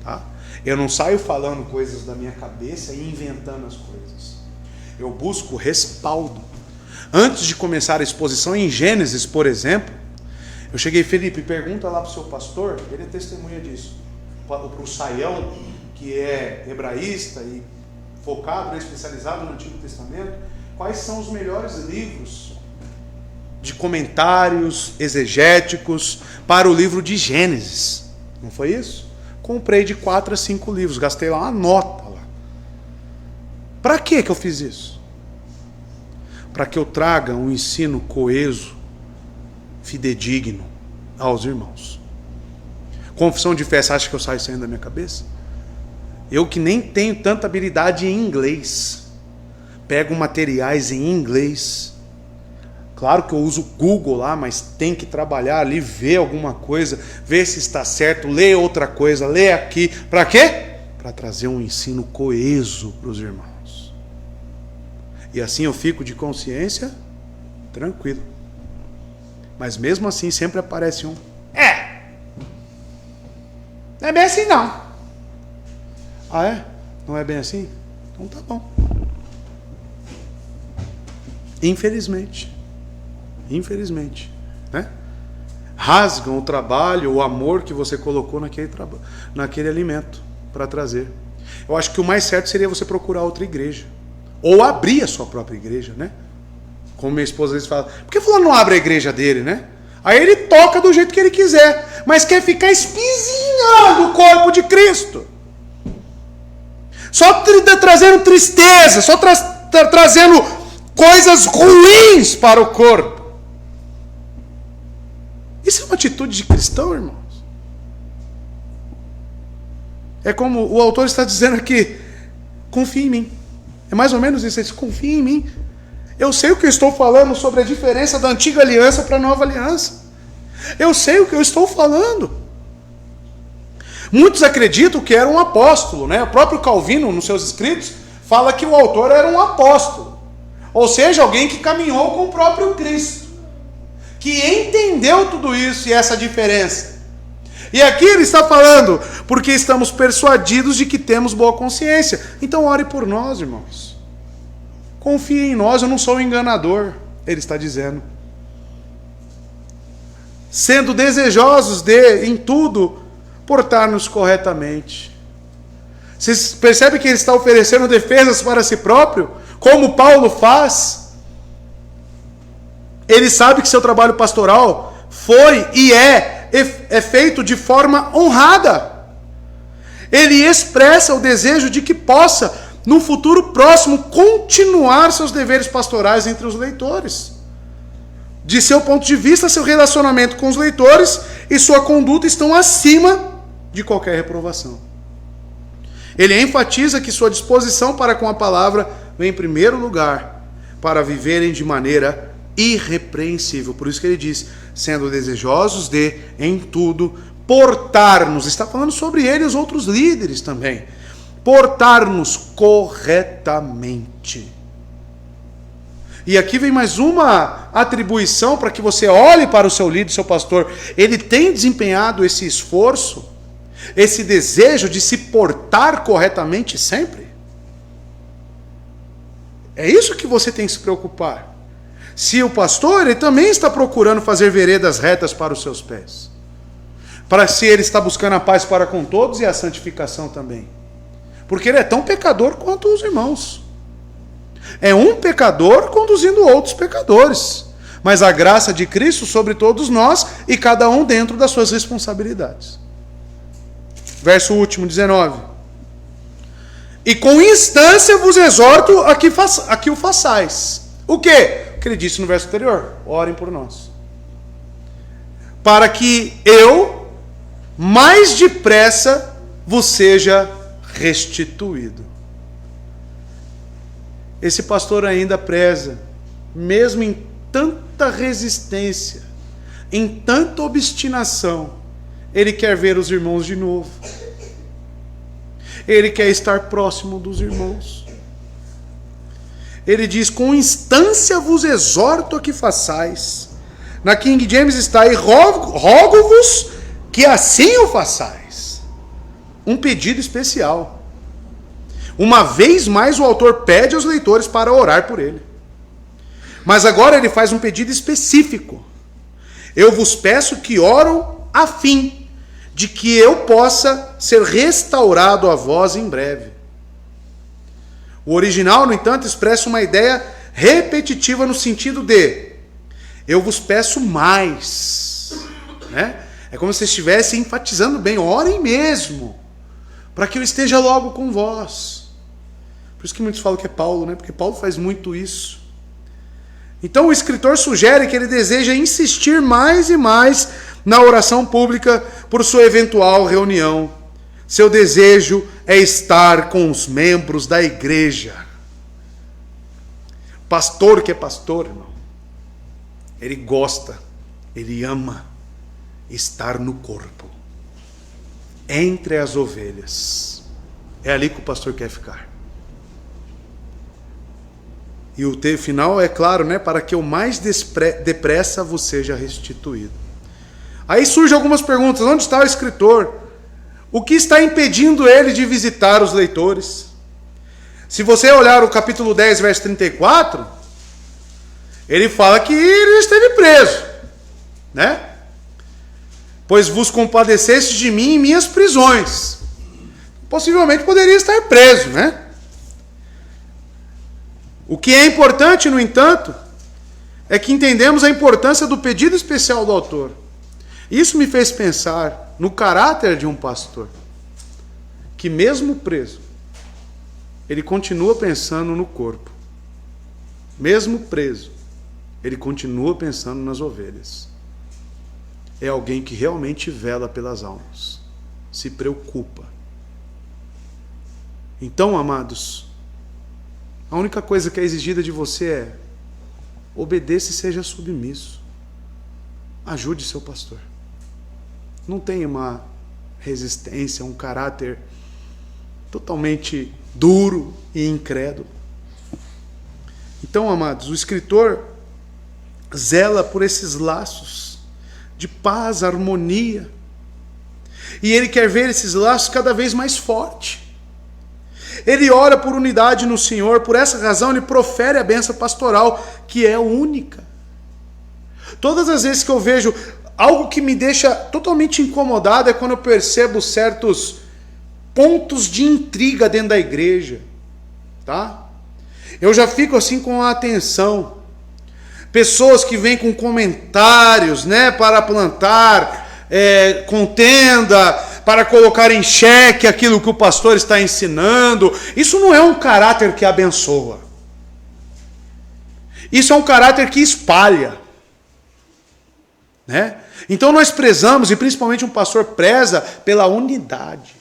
Tá? Eu não saio falando coisas da minha cabeça e inventando as coisas. Eu busco respaldo. Antes de começar a exposição em Gênesis, por exemplo, eu cheguei, Felipe, pergunta lá para o seu pastor, ele é testemunha disso, para o Saião, que é hebraísta e focado, especializado no Antigo Testamento, quais são os melhores livros de comentários exegéticos para o livro de Gênesis. Não foi isso? Comprei de 4 a 5 livros, gastei lá uma nota. Para que eu fiz isso? Para que eu traga um ensino coeso, fidedigno aos irmãos. Confissão de fé, você acha que eu saio saindo da minha cabeça? Eu que nem tenho tanta habilidade em inglês, pego materiais em inglês. Claro que eu uso o Google lá, mas tem que trabalhar ali, ver alguma coisa, ver se está certo, ler outra coisa, ler aqui. Para quê? Para trazer um ensino coeso para os irmãos. E assim eu fico de consciência tranquilo. Mas mesmo assim sempre aparece um. Não é bem assim não. Ah é? Não é bem assim? Então tá bom. Infelizmente. Infelizmente. Né? Rasgam o trabalho, o amor que você colocou naquele alimento para trazer. Eu acho que o mais certo seria você procurar outra igreja. Ou abrir a sua própria igreja, né? Como minha esposa às vezes fala, por que fulano não abre a igreja dele, né? Aí ele toca do jeito que ele quiser, mas quer ficar espizinhando o corpo de Cristo. Só trazendo tristeza, só trazendo coisas ruins para o corpo. Isso é uma atitude de cristão, irmãos? É como o autor está dizendo aqui, confie em mim. É mais ou menos isso, ele diz, confie em mim. Eu sei o que eu estou falando sobre a diferença da antiga aliança para a nova aliança. Eu sei o que eu estou falando. Muitos acreditam que era um apóstolo, né? O próprio Calvino, nos seus escritos, fala que o autor era um apóstolo. Ou seja, alguém que caminhou com o próprio Cristo, que entendeu tudo isso e essa diferença. E aqui ele está falando, porque estamos persuadidos de que temos boa consciência. Então ore por nós, irmãos. Confie em nós, eu não sou um enganador, ele está dizendo. Sendo desejosos de, em tudo, portar-nos corretamente. Vocês percebem que ele está oferecendo defesas para si próprio? Como Paulo faz? Ele sabe que seu trabalho pastoral foi e é feito de forma honrada. Ele expressa o desejo de que possa, no futuro próximo, continuar seus deveres pastorais entre os leitores. De seu ponto de vista, seu relacionamento com os leitores e sua conduta estão acima de qualquer reprovação. Ele enfatiza que sua disposição para com a palavra vem em primeiro lugar para viverem de maneira irrepreensível. Por isso que ele diz, sendo desejosos de, em tudo, portar-nos. Está falando sobre ele e os outros líderes também. Portar-nos corretamente. E aqui vem mais uma atribuição para que você olhe para o seu líder, seu pastor. Ele tem desempenhado esse esforço, esse desejo de se portar corretamente sempre? É isso que você tem que se preocupar. Se o pastor, ele também está procurando fazer veredas retas para os seus pés. Para se ele está buscando a paz para com todos e a santificação também. Porque ele é tão pecador quanto os irmãos. É um pecador conduzindo outros pecadores. Mas a graça de Cristo sobre todos nós e cada um dentro das suas responsabilidades. Verso último, 19. E com instância vos exorto a que o façais. O quê? O que ele disse no verso anterior. Orem por nós. Para que eu, mais depressa, vos seja restituído. Esse pastor ainda preza, mesmo em tanta resistência, em tanta obstinação, ele quer ver os irmãos de novo. Ele quer estar próximo dos irmãos. Ele diz, com instância vos exorto a que façais. Na King James está aí, rogo-vos que assim o façais. Um pedido especial. Uma vez mais o autor pede aos leitores para orar por ele. Mas agora ele faz um pedido específico. Eu vos peço que oram a fim de que eu possa ser restaurado a vós em breve. O original, no entanto, expressa uma ideia repetitiva no sentido de eu vos peço mais. Né? É como se estivesse enfatizando bem, orem mesmo, para que eu esteja logo com vós. Por isso que muitos falam que é Paulo, né? Porque Paulo faz muito isso. Então o escritor sugere que ele deseja insistir mais e mais na oração pública por sua eventual reunião. Seu desejo é estar com os membros da igreja. Pastor que é pastor, irmão, ele gosta, ele ama estar no corpo, entre as ovelhas. É ali que o pastor quer ficar. E o final é claro, né? Para que o mais depressa vos seja restituído. Aí surgem algumas perguntas. Onde está o escritor? O que está impedindo ele de visitar os leitores? Se você olhar o capítulo 10, verso 34, ele fala que ele esteve preso, né? Pois vos compadeceste de mim em minhas prisões. Possivelmente poderia estar preso, né? O que é importante, no entanto, é que entendemos a importância do pedido especial do autor. Isso me fez pensar no caráter de um pastor, que mesmo preso, ele continua pensando no corpo. Mesmo preso, ele continua pensando nas ovelhas. É alguém que realmente vela pelas almas, se preocupa. Então, amados, a única coisa que é exigida de você é obedeça e seja submisso. Ajude seu pastor. Não tenha uma resistência, um caráter totalmente duro e incrédulo. Então, amados, o escritor zela por esses laços de paz, harmonia. E ele quer ver esses laços cada vez mais fortes. Ele ora por unidade no Senhor, por essa razão ele profere a bênção pastoral, que é única. Todas as vezes que eu vejo algo que me deixa totalmente incomodado é quando eu percebo certos pontos de intriga dentro da igreja, tá? Eu já fico assim com a atenção. Pessoas que vêm com comentários, né, para plantar contenda, para colocar em xeque aquilo que o pastor está ensinando. Isso não é um caráter que abençoa. Isso é um caráter que espalha, né? Então nós prezamos, e principalmente um pastor preza pela unidade.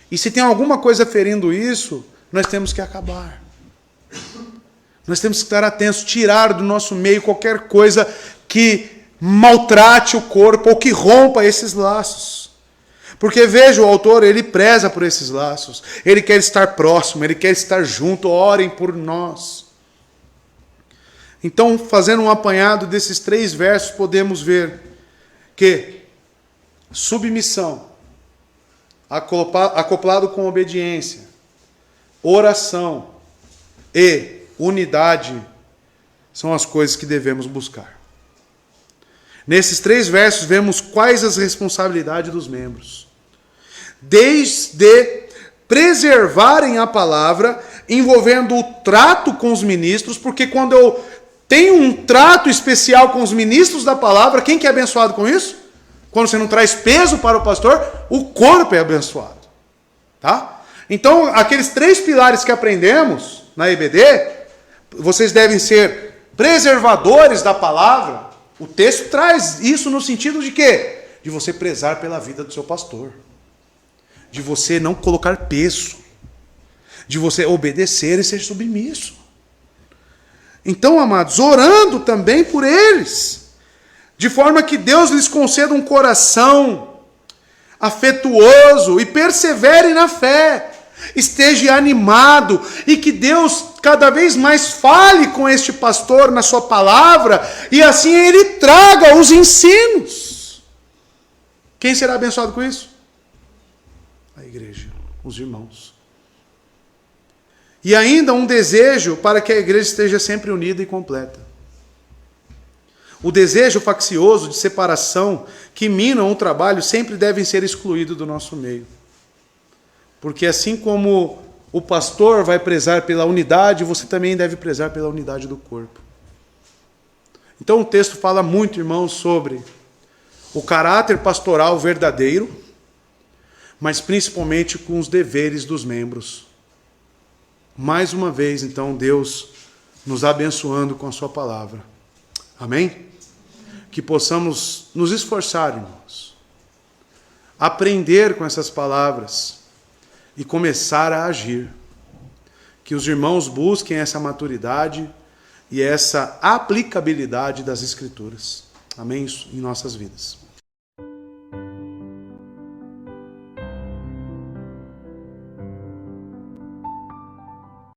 E se tem alguma coisa ferindo isso, nós temos que acabar. Nós temos que estar atentos, tirar do nosso meio qualquer coisa que maltrate o corpo ou que rompa esses laços. Porque veja, o autor, ele preza por esses laços. Ele quer estar próximo, ele quer estar junto. Orem por nós. Então, fazendo um apanhado desses 3 versos, podemos ver que submissão, acoplado com obediência, oração e unidade são as coisas que devemos buscar. Nesses 3 versos vemos quais as responsabilidades dos membros. Desde preservarem a palavra, envolvendo o trato com os ministros, porque quando eu tenho um trato especial com os ministros da palavra, quem que é abençoado com isso? Quando você não traz peso para o pastor, o corpo é abençoado. Tá? Então, aqueles 3 pilares que aprendemos na EBD, vocês devem ser preservadores da palavra. O texto traz isso no sentido de quê? De você prezar pela vida do seu pastor. De você não colocar peso. De você obedecer e ser submisso. Então, amados, orando também por eles. De forma que Deus lhes conceda um coração afetuoso e persevere na fé. Esteja animado e que Deus cada vez mais fale com este pastor na sua palavra e assim ele traga os ensinos. Quem será abençoado com isso? A igreja, os irmãos. E ainda um desejo para que a igreja esteja sempre unida e completa. O desejo faccioso de separação que minam o trabalho sempre devem ser excluídos do nosso meio. Porque assim como o pastor vai prezar pela unidade, você também deve prezar pela unidade do corpo. Então o texto fala muito, irmãos, sobre o caráter pastoral verdadeiro, mas principalmente com os deveres dos membros. Mais uma vez, então, Deus nos abençoando com a sua palavra. Amém? Que possamos nos esforçar, irmãos, aprender com essas palavras e começar a agir. Que os irmãos busquem essa maturidade e essa aplicabilidade das Escrituras. Amém? Em nossas vidas.